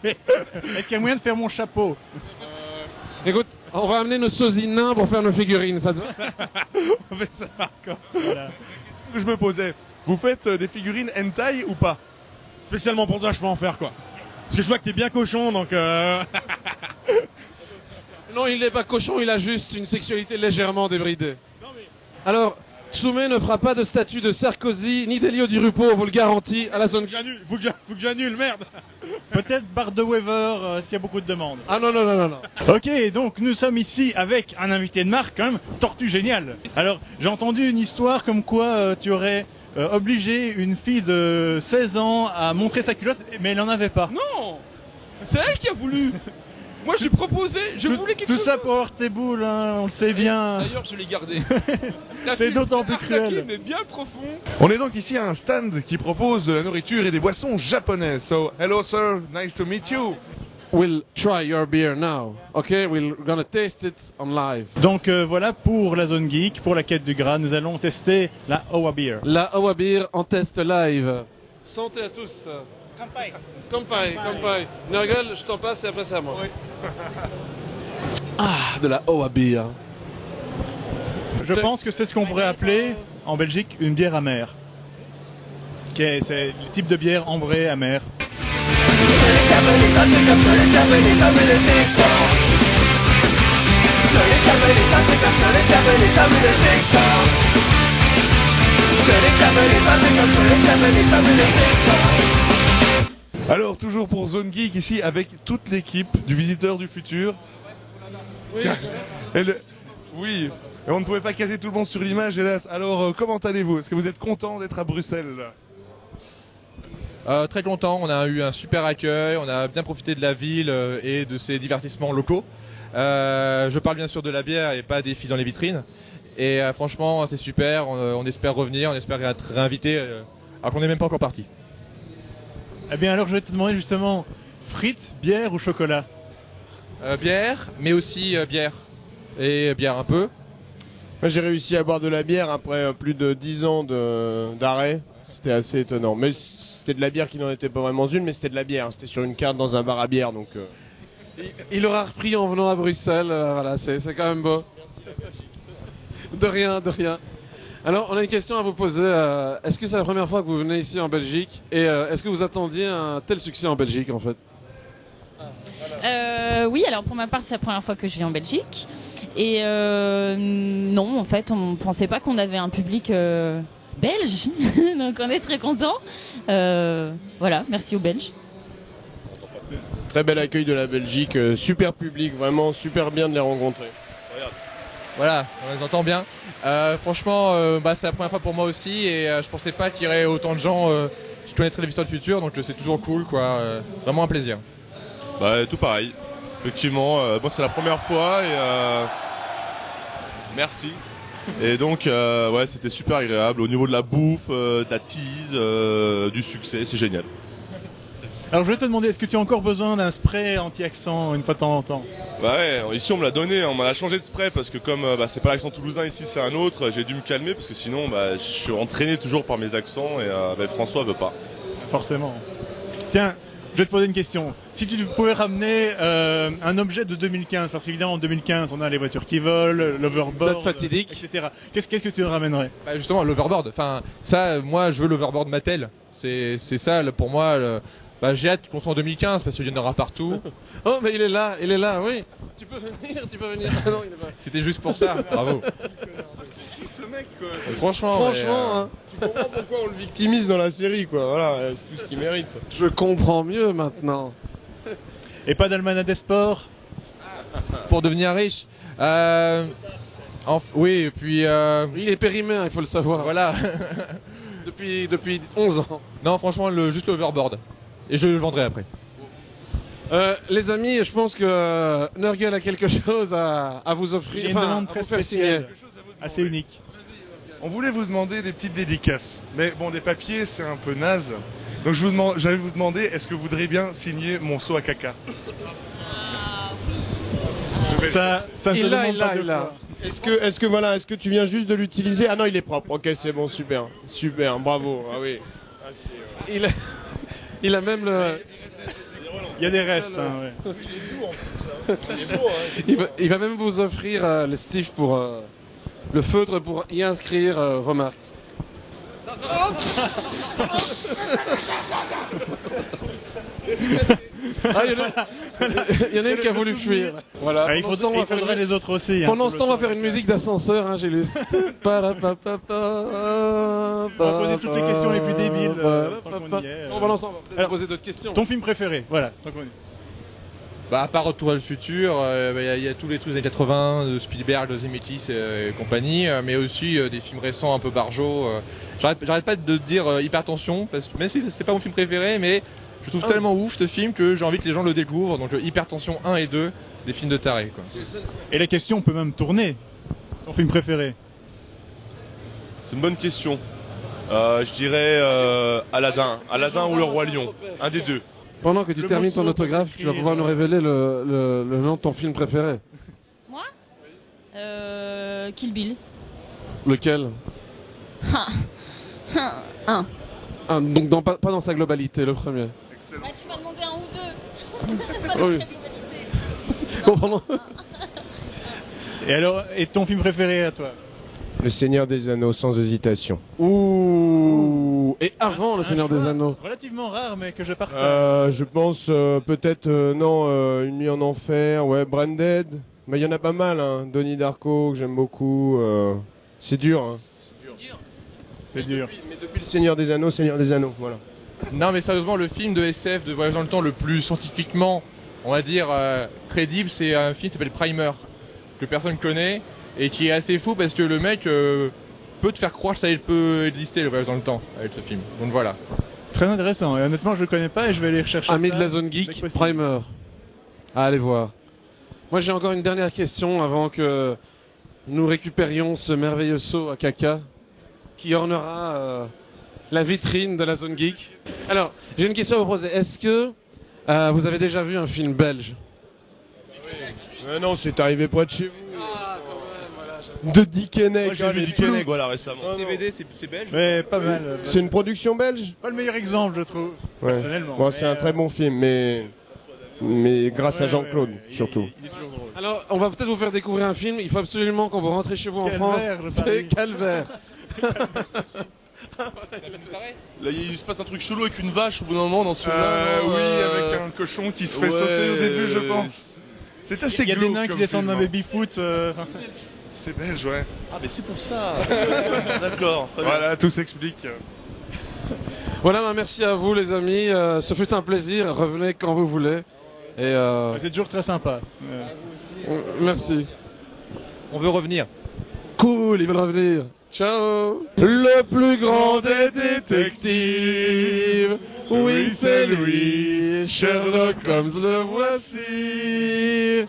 Est-ce qu'il y a moyen de faire mon chapeau? Écoute, on va amener nos sosies nains pour faire nos figurines, ça te va? On fait ça hardcore. Voilà. Que je me posais, vous faites des figurines hentai ou pas? Spécialement pour toi, je peux en faire quoi. Parce que je vois que t'es bien cochon, donc Non, il n'est pas cochon, il a juste une sexualité légèrement débridée. Alors, Tsume ne fera pas de statue de Sarkozy ni d'Elio Di Rupo, on vous le garantit, à la zone. Faut que j'annule, merde. Peut-être Bart de Weaver s'il y a beaucoup de demandes. Ah non. Ok, donc nous sommes ici avec un invité de marque, quand même, Tortue Géniale. Alors, j'ai entendu une histoire comme quoi tu aurais obligé une fille de 16 ans à montrer sa culotte, mais elle n'en avait pas. Non, c'est elle qui a voulu. Moi j'ai proposé, je voulais quelque chose. Tout ça pour avoir tes boules, hein, on le sait bien. D'ailleurs, je l'ai gardé. C'est d'autant plus cruel. Mais bien profond. On est donc ici à un stand qui propose de la nourriture et des boissons japonaises. So, hello sir, nice to meet you. We'll try your beer now, okay? We're gonna taste it on live. Donc voilà pour la zone geek, pour la quête du gras, nous allons tester la Owa Beer. La Owa Beer en test live. Santé à tous. Kampai. Nurgle, je t'en passe et après c'est à moi. Oui. Ah, de la Owa Beer. Je pense que c'est ce qu'on pourrait appeler en Belgique une bière amère. C'est le type de bière ambrée amère. Alors, toujours pour Zone Geek ici avec toute l'équipe du Visiteur du Futur. Oui, et on ne pouvait pas caser tout le monde sur l'image, hélas. Alors, comment allez-vous? Est-ce que vous êtes content d'être à Bruxelles? Très content, on a eu un super accueil, on a bien profité de la ville et de ses divertissements locaux. Je parle bien sûr de la bière et pas des filles dans les vitrines. Et franchement, c'est super, on espère revenir, on espère être réinvité, alors qu'on n'est même pas encore parti. Eh bien alors je vais te demander justement, frites, bière ou chocolat? Bière, mais aussi bière. Et bière un peu. Moi j'ai réussi à boire de la bière après plus de 10 ans d'arrêt. C'était assez étonnant. Mais c'était de la bière qui n'en était pas vraiment une, mais c'était de la bière. C'était sur une carte dans un bar à bière, donc... Il aura repris en venant à Bruxelles, voilà, c'est quand même beau. De rien. Alors, on a une question à vous poser. Est-ce que c'est la première fois que vous venez ici en Belgique? Et est-ce que vous attendiez un tel succès en Belgique, en fait? Oui, alors pour ma part, c'est la première fois que je viens en Belgique. Et non, en fait, on ne pensait pas qu'on avait un public belge. Donc on est très contents. Voilà, merci aux Belges. Très bel accueil de la Belgique, super public, vraiment super bien de les rencontrer. Voilà, on les entend bien. Franchement, c'est la première fois pour moi aussi et je pensais pas qu'il y aurait autant de gens qui connaîtraient les Visiteurs du Futur, donc c'est toujours cool, quoi. Vraiment un plaisir. Tout pareil. Effectivement, moi c'est la première fois et merci. Et donc, ouais, c'était super agréable. Au niveau de la bouffe, de la tease, du succès, c'est génial. Alors je vais te demander, est-ce que tu as encore besoin d'un spray anti-accent une fois de temps en temps? Bah ouais, ici on me l'a donné, on m'a changé de spray parce que comme c'est pas l'accent toulousain ici, c'est un autre, j'ai dû me calmer parce que sinon je suis entraîné toujours par mes accents et François veut pas. Forcément. Tiens, je vais te poser une question. Si tu pouvais ramener un objet de 2015, parce qu'évidemment en 2015 on a les voitures qui volent, l'overboard, etc. Qu'est-ce que tu ramènerais? Justement, l'overboard. Enfin, ça, moi je veux l'overboard Mattel. C'est ça pour moi. J'ai hâte qu'on soit en 2015 parce qu'il y en aura partout. Oh, mais il est là, oui. Tu peux venir. Ah non, il est pas. C'était juste pour ça, bravo. C'est qui ce mec quoi? Franchement, hein. Tu comprends pourquoi on le victimise dans la série, quoi. Voilà, c'est tout ce qu'il mérite. Je comprends mieux maintenant. Et pas d'Almanach des Sports? Pour devenir riche. Oui, et puis... Il est périmé, il faut le savoir. Voilà. depuis 11 ans. Non, franchement, juste l'overboard. Et je le vendrai après. Les amis, je pense que Nurgle a quelque chose à vous offrir. Il y a une demande très spéciale, assez unique. On voulait vous demander des petites dédicaces. Mais bon, des papiers, c'est un peu naze. Donc j'allais vous demander, est-ce que vous voudriez bien signer mon seau à caca? Ça se Il l'a, demande il pas l'a, deux il l'a. fois. Est-ce que tu viens juste de l'utiliser? Ah non, il est propre. Ok, c'est bon, super. Super, bravo. Ah oui. Ah, Il a même le. Il y a des restes, hein, ouais. Il va même vous offrir le Steve pour le feutre pour y inscrire vos marques. Ah, il y en a une qui a voulu fuir. Voilà. Ah, il Pendant ce temps, on va faire faudrait une- les autres aussi. hein, Pendant pour ce le temps, on va son. faire une musique d'ascenseur, hein, Gélus. On va poser toutes les questions les plus débiles. Tant qu'on y est. Non, pendant ce temps, on va peut-être Alors, poser d'autres questions. Ton film préféré, voilà, tant qu'on y est. Bah, à part Retour à le futur, il y a tous les trucs des années 80, de Spielberg, de Zemeckis et compagnie, mais aussi des films récents un peu barjots. J'arrête pas de dire Hypertension, parce que même si c'est pas mon film préféré, mais je trouve tellement ouf ce film que j'ai envie que les gens le découvrent. Donc Hypertension 1 et 2, des films de taré, quoi. Et la question peut même tourner. Ton film préféré? C'est une bonne question. Je dirais Aladdin ou Le Roi Lion, un des deux. Pendant que tu Le termines ton morceau pour autographe, tu vas s'inscrire, pouvoir nous révéler le nom de ton film préféré. Moi Kill Bill. Lequel? Un. Donc pas dans sa globalité, le premier. Ah, tu m'as demandé un ou deux. Pas Oui. dans la globalité. Bon, pardon. Et alors, et ton film préféré à toi? Le Seigneur des Anneaux, sans hésitation. Ouh. Et avant Le Seigneur des Anneaux. Relativement rare, mais que je partage. Je pense peut-être Une nuit en enfer, ouais, Branded. Mais il y en a pas mal, hein. Donnie Darko que j'aime beaucoup. C'est dur, hein. C'est dur. Mais depuis le Seigneur des Anneaux, voilà. Non, mais sérieusement, le film de SF de voyage dans le temps le plus scientifiquement, on va dire, crédible, c'est un film qui s'appelle Primer, que personne connaît, et qui est assez fou parce que le mec peut te faire croire que ça peut exister, le voyage dans le temps, avec ce film. Donc voilà. Très intéressant. Et honnêtement, je le connais pas et je vais aller rechercher Ami ça de la zone dès que geek, possible. Primer. Allez voir. Moi j'ai encore une dernière question avant que nous récupérions ce merveilleux seau à caca qui ornera la vitrine de la zone geek. Alors, j'ai une question à vous poser. Est-ce que vous avez déjà vu un film belge? Non, c'est arrivé près de chez vous. De Dickeneck. Moi j'ai vu Dickeneck, voilà, récemment. CVD, c'est belge? Ouais, pas mal. C'est une production belge? Pas le meilleur exemple, je trouve, Ouais. personnellement. Bon, c'est un très bon film, mais grâce à Jean-Claude, surtout. Il est toujours drôle. Alors, on va peut-être vous faire découvrir un film. Il faut absolument quand vous rentrez chez vous en France. Calvaire, je C'est parie. Calvaire. Là, il se passe un truc chelou avec une vache au bout d'un moment dans ce film-là. non, Oui, avec un cochon qui se fait ouais, sauter au début, je pense. C'est assez Il y a des glauque nains qui comme descendent film, d'un hein. baby-foot. C'est belge, ouais. Ah, mais c'est pour ça. D'accord. très bien. Voilà, tout s'explique. Voilà, bah, merci à vous les amis. Ce fut un plaisir. Revenez quand vous voulez. Et C'est toujours très sympa. merci. On veut revenir. Cool, ils veulent revenir. Ciao. Le plus grand des détectives. Oui, c'est lui. Sherlock Holmes, le voici.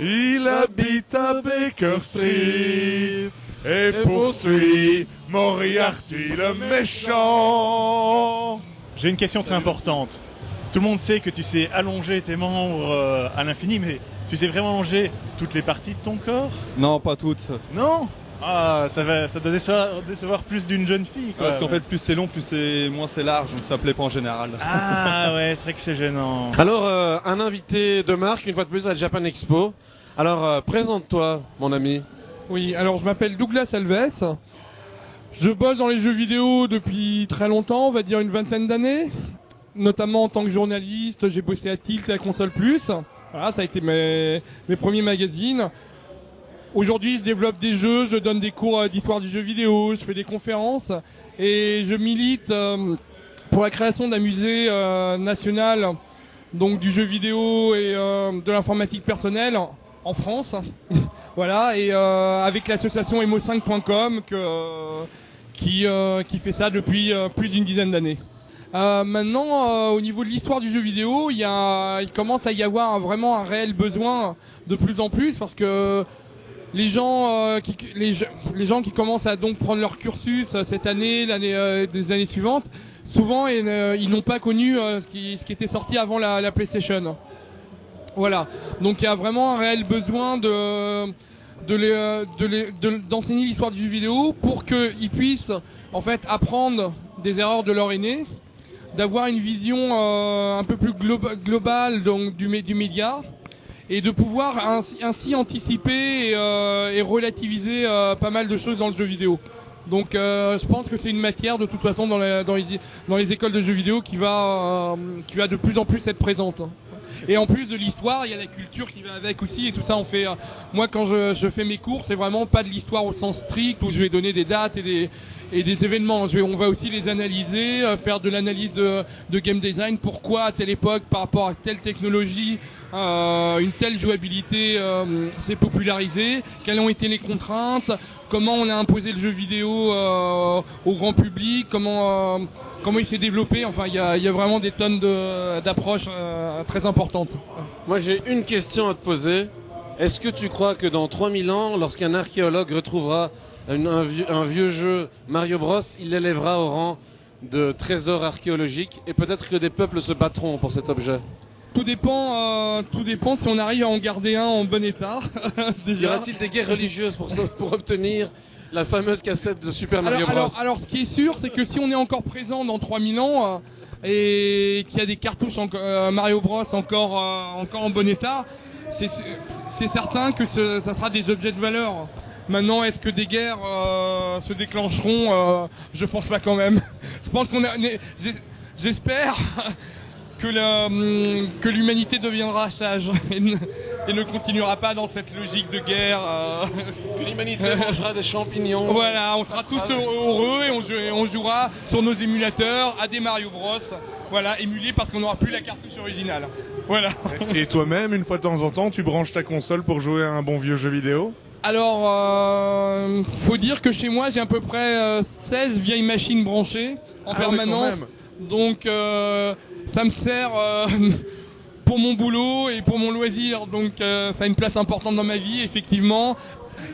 Il habite à Baker Street et poursuit Moriarty le méchant. J'ai une question très importante. Tout le monde sait que tu sais allonger tes membres à l'infini, mais tu sais vraiment allonger toutes les parties de ton corps? Non, pas toutes. Non? Ah, ça doit décevoir plus d'une jeune fille, quoi. Parce qu'en fait, plus c'est long, moins c'est large, donc ça plaît pas en général. Ah ouais, c'est vrai que c'est gênant. Alors, un invité de marque, une fois de plus, à la Japan Expo. Alors, présente-toi, mon ami. Oui, alors je m'appelle Douglas Alves. Je bosse dans les jeux vidéo depuis très longtemps, on va dire une vingtaine d'années. Notamment en tant que journaliste, j'ai bossé à Tilt et à Console Plus. Voilà, ça a été mes premiers magazines. Aujourd'hui, je développe des jeux, je donne des cours d'histoire du jeu vidéo, je fais des conférences et je milite pour la création d'un musée national donc du jeu vidéo et de l'informatique personnelle en France. Voilà, et avec l'association emo5.com qui fait ça depuis plus d'une dizaine d'années. Maintenant, au niveau de l'histoire du jeu vidéo, il commence à y avoir vraiment un réel besoin de plus en plus parce que les gens qui commencent à donc prendre leur cursus cette année, des années suivantes, souvent ils n'ont pas connu ce qui était sorti avant la PlayStation. Voilà. Donc il y a vraiment un réel besoin d'enseigner l'histoire du jeu vidéo pour qu'ils puissent en fait apprendre des erreurs de leur aîné, d'avoir une vision un peu plus globale donc, du média et de pouvoir ainsi anticiper et relativiser pas mal de choses dans le jeu vidéo. Donc je pense que c'est une matière de toute façon dans les écoles de jeux vidéo qui va de plus en plus être présente. Et en plus de l'histoire, il y a la culture qui va avec aussi et tout ça on fait. Moi quand je fais mes cours, c'est vraiment pas de l'histoire au sens strict où je vais donner des dates et des événements. On va aussi les analyser, faire de l'analyse de game design. Pourquoi à telle époque, par rapport à telle technologie, une telle jouabilité s'est popularisée. Quelles ont été les contraintes. Comment on a imposé le jeu vidéo au grand public. Comment il s'est développé. Enfin, il y a vraiment des tonnes d'approches très importantes. Moi, j'ai une question à te poser. Est-ce que tu crois que dans 3000 ans, lorsqu'un archéologue retrouvera un vieux jeu Mario Bros, il l'élèvera au rang de trésor archéologique et peut-être que des peuples se battront pour cet objet? Tout dépend si on arrive à en garder un en bon état. Y aura-t-il des guerres religieuses pour obtenir la fameuse cassette de Super Mario Bros? Alors, ce qui est sûr, c'est que si on est encore présent dans 3000 ans et qu'il y a des cartouches Mario Bros encore en bon état, c'est certain que ça sera des objets de valeur. Maintenant, est-ce que des guerres se déclencheront? Je pense pas quand même. Je pense j'espère que l'humanité deviendra sage et ne continuera pas dans cette logique de guerre. Que l'humanité mangera des champignons. Voilà, on sera tous heureux et on jouera sur nos émulateurs à des Mario Bros. Voilà, émulés parce qu'on n'aura plus la cartouche originale. Voilà. Et toi-même, une fois de temps en temps, tu branches ta console pour jouer à un bon vieux jeu vidéo? Alors, faut dire que chez moi, j'ai à peu près 16 vieilles machines branchées en permanence. Donc, ça me sert pour mon boulot et pour mon loisir. Donc, ça a une place importante dans ma vie, effectivement.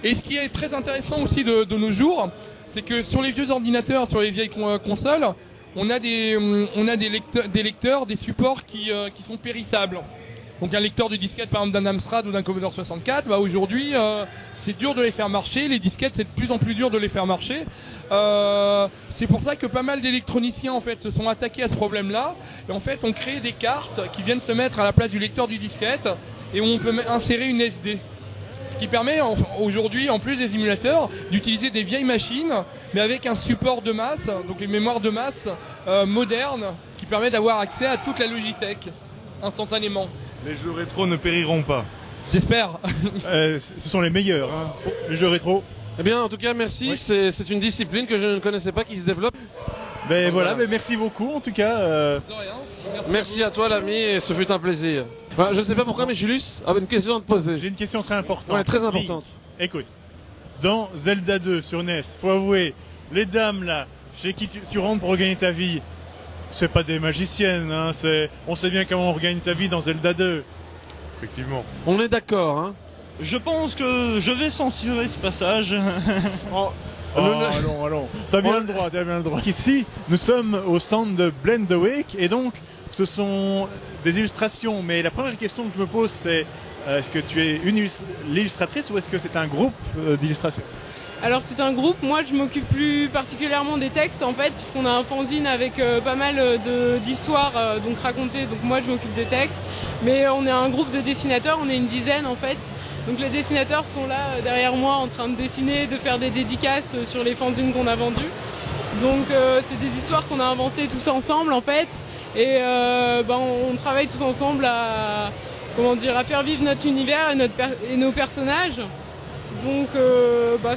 Et ce qui est très intéressant aussi de nos jours, c'est que sur les vieux ordinateurs, sur les vieilles consoles, on a des lecteurs, des supports qui sont périssables. Donc un lecteur de disquette par exemple d'un Amstrad ou d'un Commodore 64, bah aujourd'hui c'est dur de les faire marcher, les disquettes c'est de plus en plus dur de les faire marcher. C'est pour ça que pas mal d'électroniciens en fait se sont attaqués à ce problème-là. Et en fait on crée des cartes qui viennent se mettre à la place du lecteur du disquette et on peut insérer une SD. Ce qui permet aujourd'hui, en plus des émulateurs, d'utiliser des vieilles machines, mais avec un support de masse, donc une mémoire de masse moderne, qui permet d'avoir accès à toute la Logitech instantanément. Les jeux rétro ne périront pas. J'espère. Ce sont les meilleurs, hein, les jeux rétro. Eh bien, en tout cas, merci. Oui. C'est une discipline que je ne connaissais pas qui se développe. Ben voilà, ben merci beaucoup en tout cas. De rien. Merci à toi l'ami et ce fut un plaisir. Enfin, je ne sais pas pourquoi mais Julius avait une question à te poser. J'ai une question très importante. Ouais, très importante. Oui. Écoute, dans Zelda 2 sur NES, faut avouer, les dames là, chez qui tu rentres pour regagner ta vie, c'est pas des magiciennes, hein, on sait bien comment on regagne sa vie dans Zelda 2. Effectivement. On est d'accord, hein. Je pense que je vais censurer ce passage. Allons. T'as bien le droit. Ici, nous sommes au stand de Blend the Wake et donc ce sont des illustrations. Mais la première question que je me pose, c'est est-ce que tu es l'illustratrice ou est-ce que c'est un groupe d'illustrations? Alors c'est un groupe, moi je m'occupe plus particulièrement des textes en fait, puisqu'on a un fanzine avec pas mal d'histoires donc racontées, donc moi je m'occupe des textes. Mais on est un groupe de dessinateurs, on est une dizaine en fait. Donc les dessinateurs sont là derrière moi en train de dessiner, de faire des dédicaces sur les fanzines qu'on a vendus. Donc c'est des histoires qu'on a inventées tous ensemble en fait. Et on travaille tous ensemble à faire vivre notre univers et nos personnages. Donc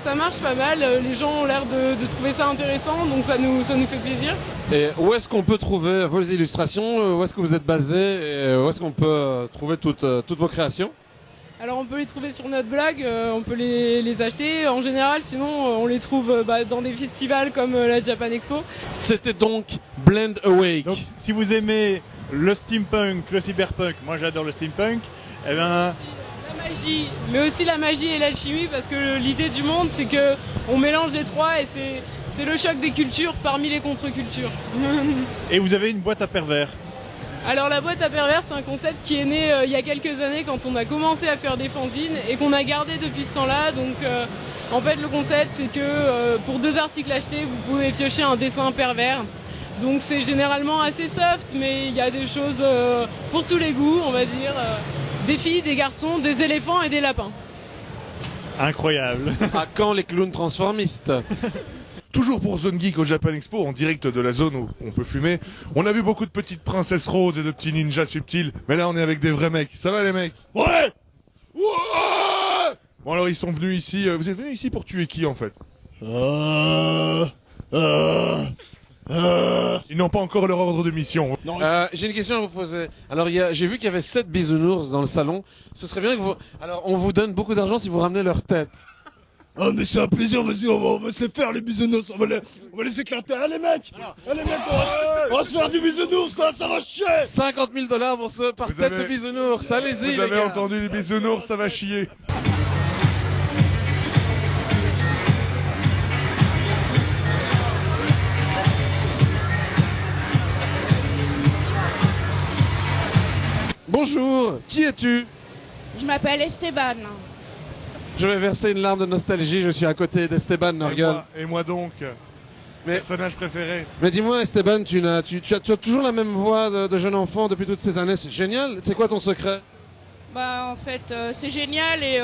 ça marche pas mal, les gens ont l'air de trouver ça intéressant, donc ça nous fait plaisir. Et où est-ce qu'on peut trouver vos illustrations? Où est-ce que vous êtes basé? Et où est-ce qu'on peut trouver toutes vos créations? Alors on peut les trouver sur notre blog, on peut les acheter. En général, sinon on les trouve dans des festivals comme la Japan Expo. C'était donc Blend Awake. Donc si vous aimez le steampunk, le cyberpunk, moi j'adore le steampunk, eh ben... La magie, mais aussi la magie et l'alchimie, parce que l'idée du monde c'est que on mélange les trois et c'est le choc des cultures parmi les contre-cultures. Et vous avez une boîte à pervers. Alors la boîte à pervers, c'est un concept qui est né il y a quelques années quand on a commencé à faire des fanzines et qu'on a gardé depuis ce temps-là. Donc en fait le concept c'est que pour 2 articles achetés, vous pouvez piocher un dessin pervers. Donc c'est généralement assez soft, mais il y a des choses pour tous les goûts, on va dire. Des filles, des garçons, des éléphants et des lapins. Incroyable. À quand les clowns transformistes? Toujours pour Zone Geek au Japan Expo, en direct de la zone où on peut fumer. On a vu beaucoup de petites princesses roses et de petits ninjas subtils, mais là on est avec des vrais mecs. Ça va les mecs? Ouais! Ouais! Bon alors ils sont venus ici. Vous êtes venus ici pour tuer qui en fait? Ils n'ont pas encore leur ordre de mission. J'ai une question à vous poser. Alors j'ai vu qu'il y avait 7 bisounours dans le salon. Ce serait bien que vous... Alors on vous donne beaucoup d'argent si vous ramenez leur tête. Oh mais c'est un plaisir, vas-y, on va se les faire les bisounours, on va les éclater. Allez mec, on va se faire du bisounours quoi, ça va chier. 50 000 $ pour ce par tête de bisounours, allez-y. Vous avez entendu les bisounours, ça va chier. Bonjour, qui es-tu? Je m'appelle Esteban. Je vais verser une larme de nostalgie, je suis à côté d'Esteban Norgel. Et moi donc, personnage préféré. Mais dis-moi Esteban, tu as toujours la même voix de jeune enfant depuis toutes ces années, c'est génial. C'est quoi ton secret? Bah en fait c'est génial et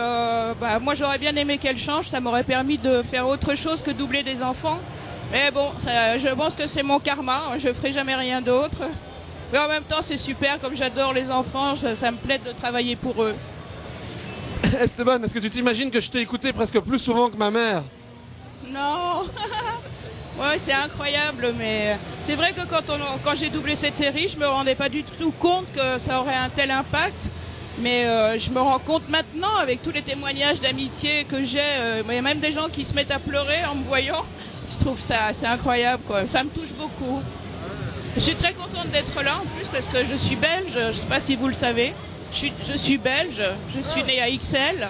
moi j'aurais bien aimé qu'elle change, ça m'aurait permis de faire autre chose que doubler des enfants. Mais bon, je pense que c'est mon karma, je ferai jamais rien d'autre. Mais en même temps c'est super, comme j'adore les enfants, ça me plaît de travailler pour eux. Esteban, est-ce que tu t'imagines que je t'ai écouté presque plus souvent que ma mère? Non. Ouais, c'est incroyable, mais c'est vrai que quand j'ai doublé cette série, je me rendais pas du tout compte que ça aurait un tel impact. Mais je me rends compte maintenant, avec tous les témoignages d'amitié que j'ai, il y a même des gens qui se mettent à pleurer en me voyant. Je trouve ça c'est incroyable, quoi. Ça me touche beaucoup. Je suis très contente d'être là en plus parce que je suis belge, je sais pas si vous le savez. Je suis belge, je suis née à XL.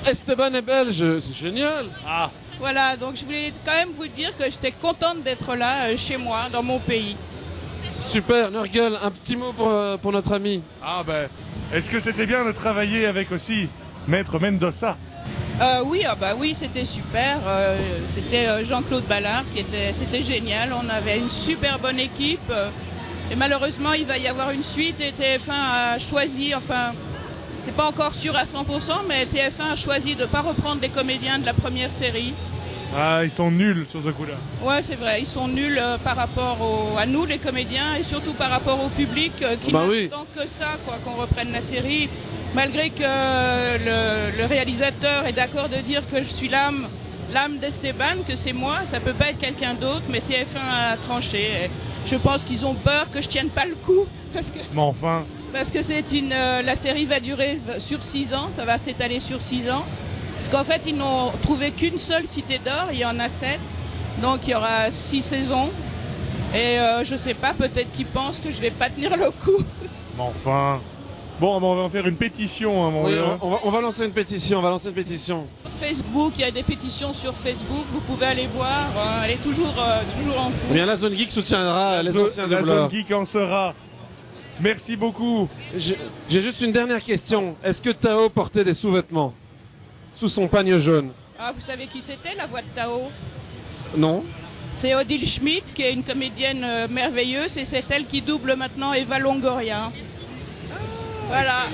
Esteban est belge, c'est génial. Ah. Voilà, donc je voulais quand même vous dire que j'étais contente d'être là, chez moi, dans mon pays. Super, Norgel, un petit mot pour notre ami. Ah ben, est-ce que c'était bien de travailler avec aussi Maître Mendoza? Oui, c'était super. C'était Jean-Claude Ballard c'était génial. On avait une super bonne équipe. Et malheureusement, il va y avoir une suite et TF1 a choisi, enfin, c'est pas encore sûr à 100%, mais TF1 a choisi de ne pas reprendre les comédiens de la première série. Ah, ils sont nuls sur ce coup-là. Ouais, c'est vrai, ils sont nuls par rapport à nous, les comédiens, et surtout par rapport au public qui n'attend que ça, quoi, qu'on reprenne la série. Malgré que le réalisateur est d'accord de dire que je suis l'âme d'Esteban, que c'est moi, ça peut pas être quelqu'un d'autre, mais TF1 a tranché. Et je pense qu'ils ont peur que je tienne pas le coup. Parce que, mais enfin. Parce que la série va durer sur 6 ans, ça va s'étaler sur 6 ans. Parce qu'en fait, ils n'ont trouvé qu'une seule Cité d'Or, il y en a 7. Donc il y aura 6 saisons. Et je sais pas, peut-être qu'ils pensent que je vais pas tenir le coup. Mais enfin. Bon, on va en faire une pétition, hein, mon gars. On va lancer une pétition, Facebook, il y a des pétitions sur Facebook, vous pouvez aller voir, elle est toujours en cours. Eh bien, la Zone Geek soutiendra les anciens doubleurs. La Zone Geek en sera. Merci beaucoup. J'ai juste une dernière question. Est-ce que Tao portait des sous-vêtements sous son pagne jaune? Ah, vous savez qui c'était, la voix de Tao? Non. C'est Odile Schmidt, qui est une comédienne merveilleuse, et c'est elle qui double maintenant Eva Longoria. Voilà.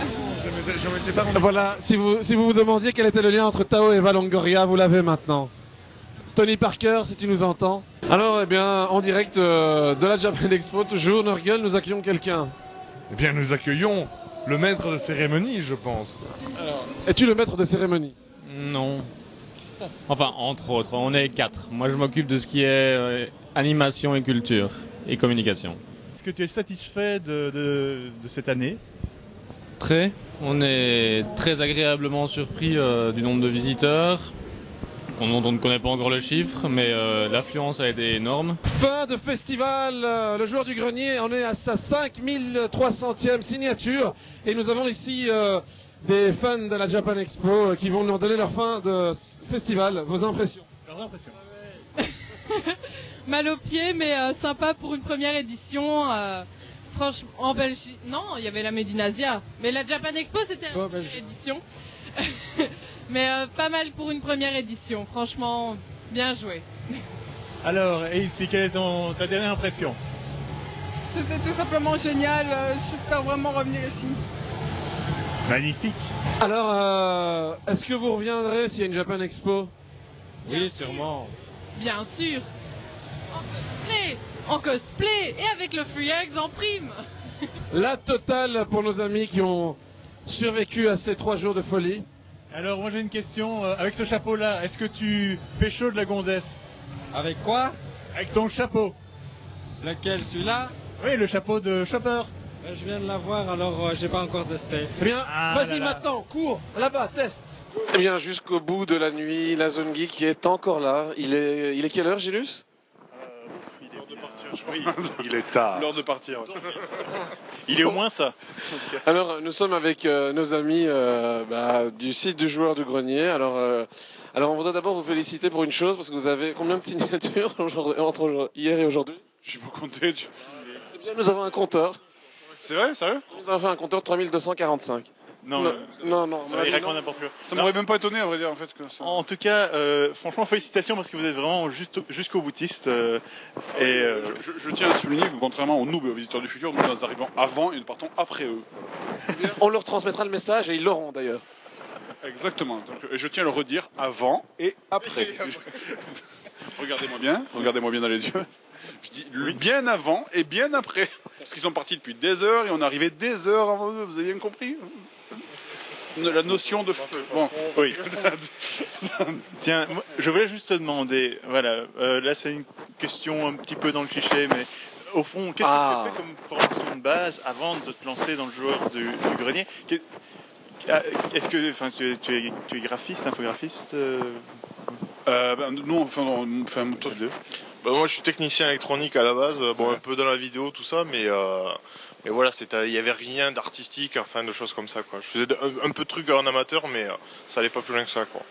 Voilà, si vous vous demandiez quel était le lien entre Tao et Eva Longoria, vous l'avez maintenant. Tony Parker, si tu nous entends. Alors, eh bien, en direct de la Japan Expo, toujours, Norgel, nous accueillons quelqu'un. Eh bien, nous accueillons le maître de cérémonie, je pense. Alors, es-tu le maître de cérémonie? Non. Enfin, entre autres, on est 4. Moi, je m'occupe de ce qui est animation et culture et communication. Est-ce que tu es satisfait de cette année? Très. On est très agréablement surpris du nombre de visiteurs. On ne connaît pas encore le chiffre, mais l'affluence a été énorme. Fin de festival, le joueur du grenier en est à sa 5300e signature. Et nous avons ici des fans de la Japan Expo qui vont nous donner leur fin de festival. Vos impressions? Leurs impressions. Mal aux pieds, mais sympa pour une première édition. Franchement, en Belgique, non, il y avait la Medinasia. Mais la Japan Expo, c'était la première édition. Mais pas mal pour une première édition. Franchement, bien joué. Alors, et ici, quelle est ta dernière impression? C'était tout simplement génial. J'espère vraiment revenir ici. Magnifique. Alors, est-ce que vous reviendrez s'il y a une Japan Expo? Bien Oui, sûr. sûrement. Bien sûr. En cosplay et avec le Free Eggs en prime. La totale pour nos amis qui ont survécu à ces 3 jours de folie. Alors, moi j'ai une question. Avec ce chapeau-là, est-ce que tu pécho de la gonzesse? Avec quoi? Avec ton chapeau. Lequel, celui-là? Oui, le chapeau de chopper. Je viens de l'avoir, alors j'ai pas encore testé. Eh bien, Ah vas-y là là. maintenant, cours, là-bas, teste. Eh bien, jusqu'au bout de la nuit, la zone geek est encore là. Il est quelle heure, Gilus? Il est tard. L'heure de partir. Il est au moins ça. Alors, nous sommes avec nos amis du site du joueur du grenier. Alors, on voudrait d'abord vous féliciter pour une chose, parce que vous avez combien de signatures entre hier et aujourd'hui? Je suis pas compté. Eh bien, nous avons un compteur. C'est vrai, sérieux? Nous avons fait un compteur de 3245. Non, non. il raconte n'importe quoi. Ça m'aurait même pas étonné, à vrai dire, en fait. Que ça... En tout cas, franchement, félicitations parce que vous êtes vraiment jusqu'au boutiste. Je tiens à souligner que contrairement aux noobs et aux visiteurs du futur, nous arrivons avant et nous partons après eux. On leur transmettra le message et ils l'auront d'ailleurs. Exactement. Donc, je tiens à le redire avant et après. Regardez-moi bien dans les yeux. Je dis bien avant et bien après. Parce qu'ils sont partis depuis des heures et on est arrivé des heures avant eux. Vous avez bien compris? La notion de feu. Bon, oui. Tiens, je voulais juste te demander, voilà, là c'est une question un petit peu dans le cliché, mais au fond, qu'est-ce que tu as fait comme formation de base avant de te lancer dans le joueur du grenier? Est-ce que, enfin, tu es graphiste, infographiste? Non, enfin, toi deux. Bah, moi je suis technicien électronique à la base, un peu dans la vidéo tout ça, mais voilà, il y avait rien d'artistique, enfin de choses comme ça quoi. Je faisais un peu de trucs en amateur, mais ça allait pas plus loin que ça quoi.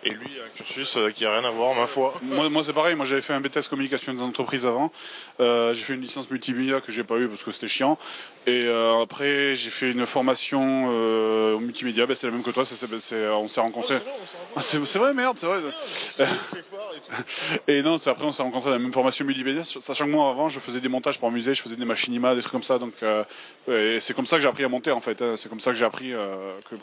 Et lui, un cursus qui a rien à voir, ma foi. Moi c'est pareil, moi j'avais fait un BTS communication des entreprises avant. J'ai fait une licence multimédia que j'ai pas eu parce que c'était chiant. Et après j'ai fait une formation au multimédia, c'est la même que toi, on s'est rencontrés. C'est vrai, merde, c'est vrai. Et non, après on s'est rencontrés dans la même formation multimédia, sachant que moi avant je faisais des montages pour amuser, je faisais des machinima, des trucs comme ça, donc et c'est comme ça que j'ai appris à monter en fait, c'est comme ça que j'ai appris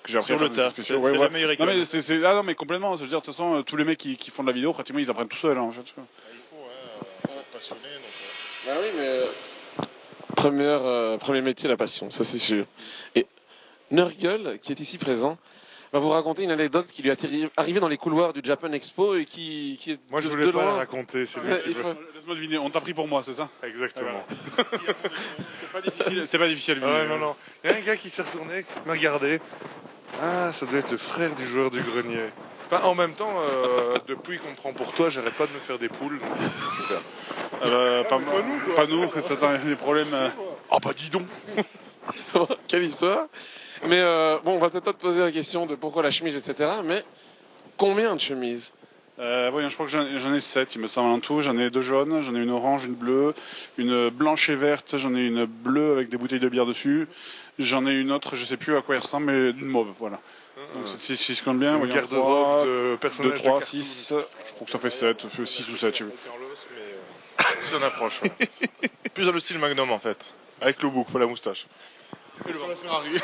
Sur à faire le des tas, spéciaux. c'est la meilleure école. Non mais complètement, je veux dire, de toute façon tous les mecs qui font de la vidéo pratiquement ils apprennent tout seuls en fait. Il faut, être passionné. Donc, Bah oui, mais premier métier, la passion, ça c'est sûr. Et Nurgle, qui est ici présent, va vous raconter une anecdote qui lui est arrivée dans les couloirs du Japan Expo et qui est moi je voulais de pas loin. la raconter, c'est lui qui veut. Laisse-moi deviner, on t'a pris pour moi, c'est ça? Exactement. C'était pas difficile. Ouais, non. Il y a un gars qui s'est retourné, qui m'a regardé. Ah, ça doit être le frère du joueur du grenier. Enfin, en même temps, depuis qu'on me prend pour toi, j'arrête pas de me faire des poules. Donc, pas nous, que ça t'a des problèmes. Ah bah dis donc. Quelle histoire. Mais on va peut-être pas te poser la question de pourquoi la chemise, etc. Mais combien de chemises? Voyons, je crois que j'en ai 7, il me semble en tout. J'en ai 2 jaunes, j'en ai une orange, une bleue, une blanche et verte, j'en ai une bleue avec des bouteilles de bière dessus. J'en ai une autre, je sais plus à quoi elle ressemble, mais d'une mauve, voilà. Donc si je compte bien, voyons, garde-robe de personnages 2, 3, de 6, je crois que ça fait 7, 6 ou 7, je sais plus. Ça approche. Plus dans le style Magnum en fait. Avec le bouc, pas la moustache. Sans la Ferrari.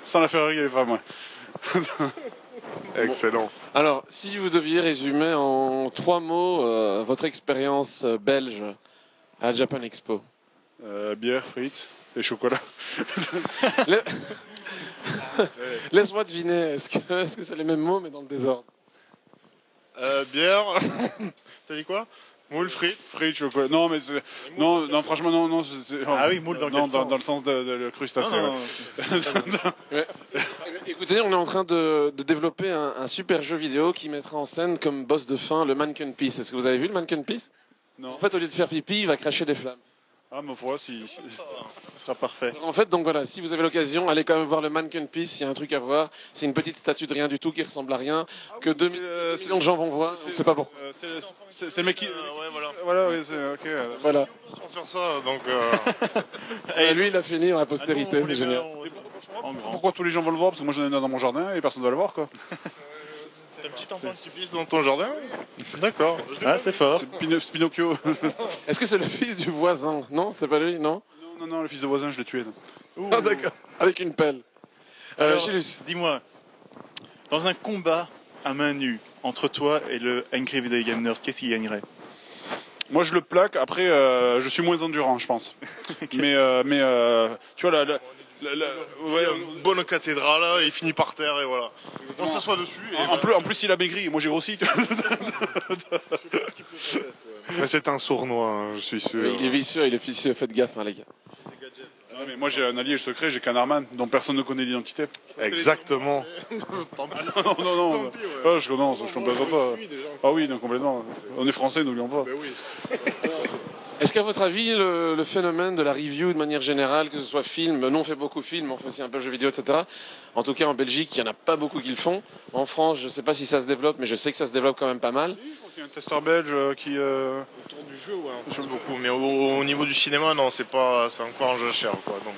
Sans la Ferrari, elle est pas moi. Excellent. Alors, si vous deviez résumer en 3 mots votre expérience belge à la Japan Expo. Bière, frites et chocolat. Laisse-moi deviner, est-ce que c'est les mêmes mots mais dans le désordre? Bière. T'as dit quoi? Moule, frites, chocolat. Non, mais non, franchement, non. Ah oui, moule dans quel sens? Dans le sens de crustacé. Ouais. Écoutez, on est en train de développer un super jeu vidéo qui mettra en scène comme boss de fin le Mannequin Peace. Est-ce que vous avez vu le Mannequin Peace? Non. En fait, au lieu de faire pipi, il va cracher des flammes. Ah, ma foi, ce sera parfait. En fait, donc voilà, si vous avez l'occasion, allez quand même voir le Mannequin Piece, il y a un truc à voir. C'est une petite statue de rien du tout qui ressemble à rien, que 2 millions de gens vont voir, on ne sait pas pourquoi. C'est le mec qui... ouais, voilà. Voilà, oui, c'est ok. Voilà. On va faire ça, donc... Et lui, il a fini dans la postérité, c'est génial. Pourquoi tous les gens vont le voir? Parce que moi j'en ai un dans mon jardin et personne ne va le voir, quoi. C'est un petit enfant qui pisse dans ton jardin? D'accord. Ah, c'est fort. C'est Pinocchio. Est-ce que c'est le fils du voisin? Non, c'est pas lui, non? Non, le fils de voisin, je l'ai tué. Ah, d'accord. Avec une pelle. Alors, Gilles, dis-moi, dans un combat à main nue entre toi et le Angry Video Game Nerd, qu'est-ce qui gagnerait? Moi je le plaque, après je suis moins endurant, je pense. Mais tu vois, une bonne cathédrale, là, il finit par terre et voilà. On s'assoit dessus. Et en plus, il a maigri, moi j'ai grossi. Mais c'est un sournois, hein, je suis sûr. il est vicieux, faites gaffe, hein, les gars. Ah, mais moi j'ai un allié secret, j'ai Canarman, dont personne ne connaît l'identité. Exactement. Non. Je ne plaisante pas. Ah oui, non, complètement. On est français, n'oublions pas. Est-ce qu'à votre avis, le phénomène de la review de manière générale, que ce soit film, nous on fait beaucoup de films, on fait aussi un peu de jeux vidéo, etc. En tout cas en Belgique, il n'y en a pas beaucoup qui le font. En France, je ne sais pas si ça se développe, mais je sais que ça se développe quand même pas mal. Je crois qu'il y a un testeur belge qui... Autour du jeu, ouais, on pense beaucoup. Mais au niveau du cinéma, non, c'est encore un jeu cher, quoi. Donc,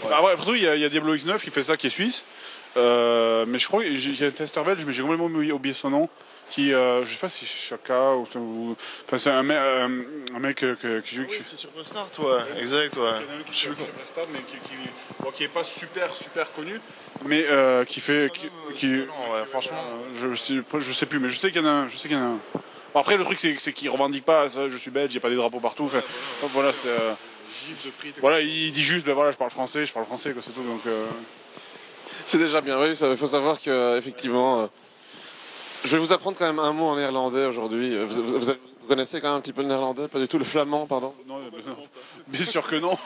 Bah ouais, après tout, il y a Diablo X9 qui fait ça, qui est suisse. Mais je crois qu'il y a un testeur belge, mais j'ai complètement oublié son nom. Qui, je sais pas si c'est Chaka ou enfin c'est un mec qui joue. Oui, c'est sur Restart, ouais, exact, ouais. Qui joue sur Restart, mais qui est pas super connu, mais qui fait, ouais, franchement, je sais plus, mais je sais qu'il y en a un, Bon, après le truc c'est qu'il revendique pas, ça, je suis belge, j'ai pas des drapeaux partout, enfin, voilà c'est. Gif de frites. Voilà, il dit juste, ben voilà, je parle français, quoi, c'est tout, donc. C'est déjà bien, oui, il faut savoir que effectivement. Je vais vous apprendre quand même un mot en néerlandais aujourd'hui. Vous connaissez quand même un petit peu le néerlandais? Pas du tout, le flamand, pardon? Non, bien sûr que non.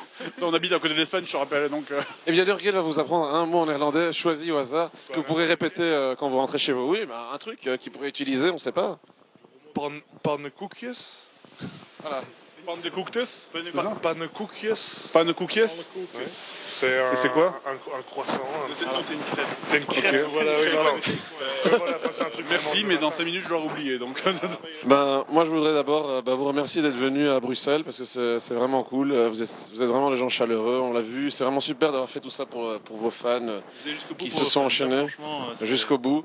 On habite à côté de l'Espagne, je te rappelle, donc... Eh bien, Durgil va vous apprendre un mot en néerlandais choisi au hasard, que vous pourrez répéter quand vous rentrez chez vous. Oui, un truc qu'il pourrait utiliser, on ne sait pas. Pannenkoekjes. Voilà. Pannenkoekjes. Pannenkoekjes. Pannenkoekjes. C'est quoi? Un croissant. C'est une crêpe. C'est une crêpe, voilà, oui, voilà, c'est un truc. Merci, mais dans 5 minutes, je l'aurai oublié, donc... Moi, je voudrais d'abord vous remercier d'être venu à Bruxelles, parce que c'est vraiment cool. Vous êtes vraiment des gens chaleureux, on l'a vu. C'est vraiment super d'avoir fait tout ça pour vos fans qui se sont enchaînés jusqu'au bout.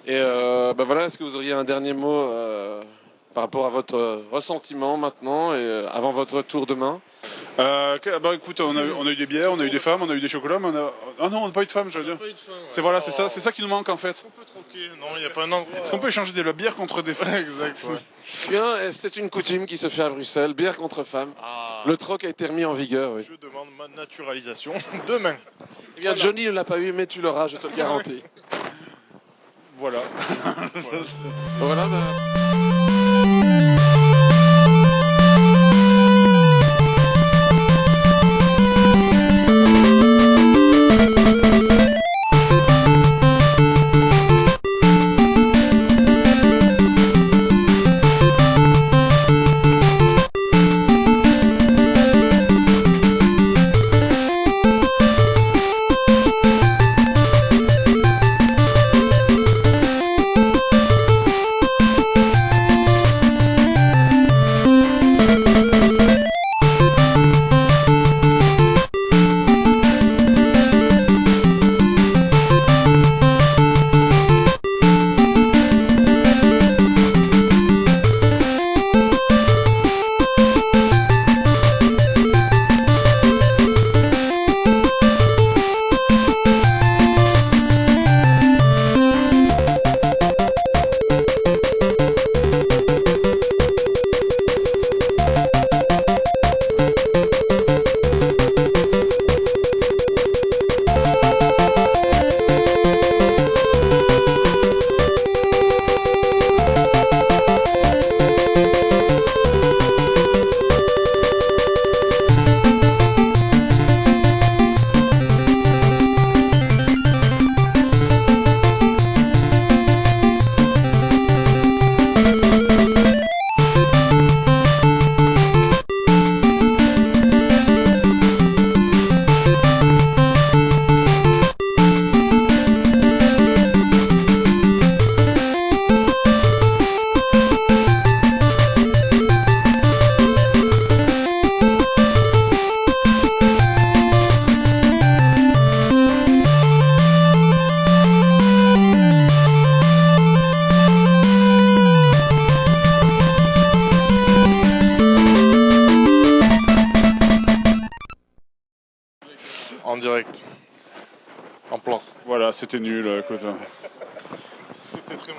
Et voilà, est-ce que vous auriez un dernier mot par rapport à votre ressentiment maintenant et avant votre retour demain? Écoute, on a eu des bières, on a eu des femmes, on a eu des chocolats, mais ah non, on n'a pas eu de femmes, je veux dire. C'est ça qui nous manque en fait. On peut troquer, non, il n'y a pas un endroit. Est-ce qu'on peut échanger de la bière contre des femmes? Exact, ouais. Bien, c'est une coutume qui se fait à Bruxelles, bière contre femme. Le troc a été remis en vigueur, oui. Je demande ma naturalisation demain. Eh bien, Johnny ne l'a pas eu, mais tu l'auras, je te le garantis. Voilà. Voilà. direct. En place. Voilà, c'était nul, écoute. C'était très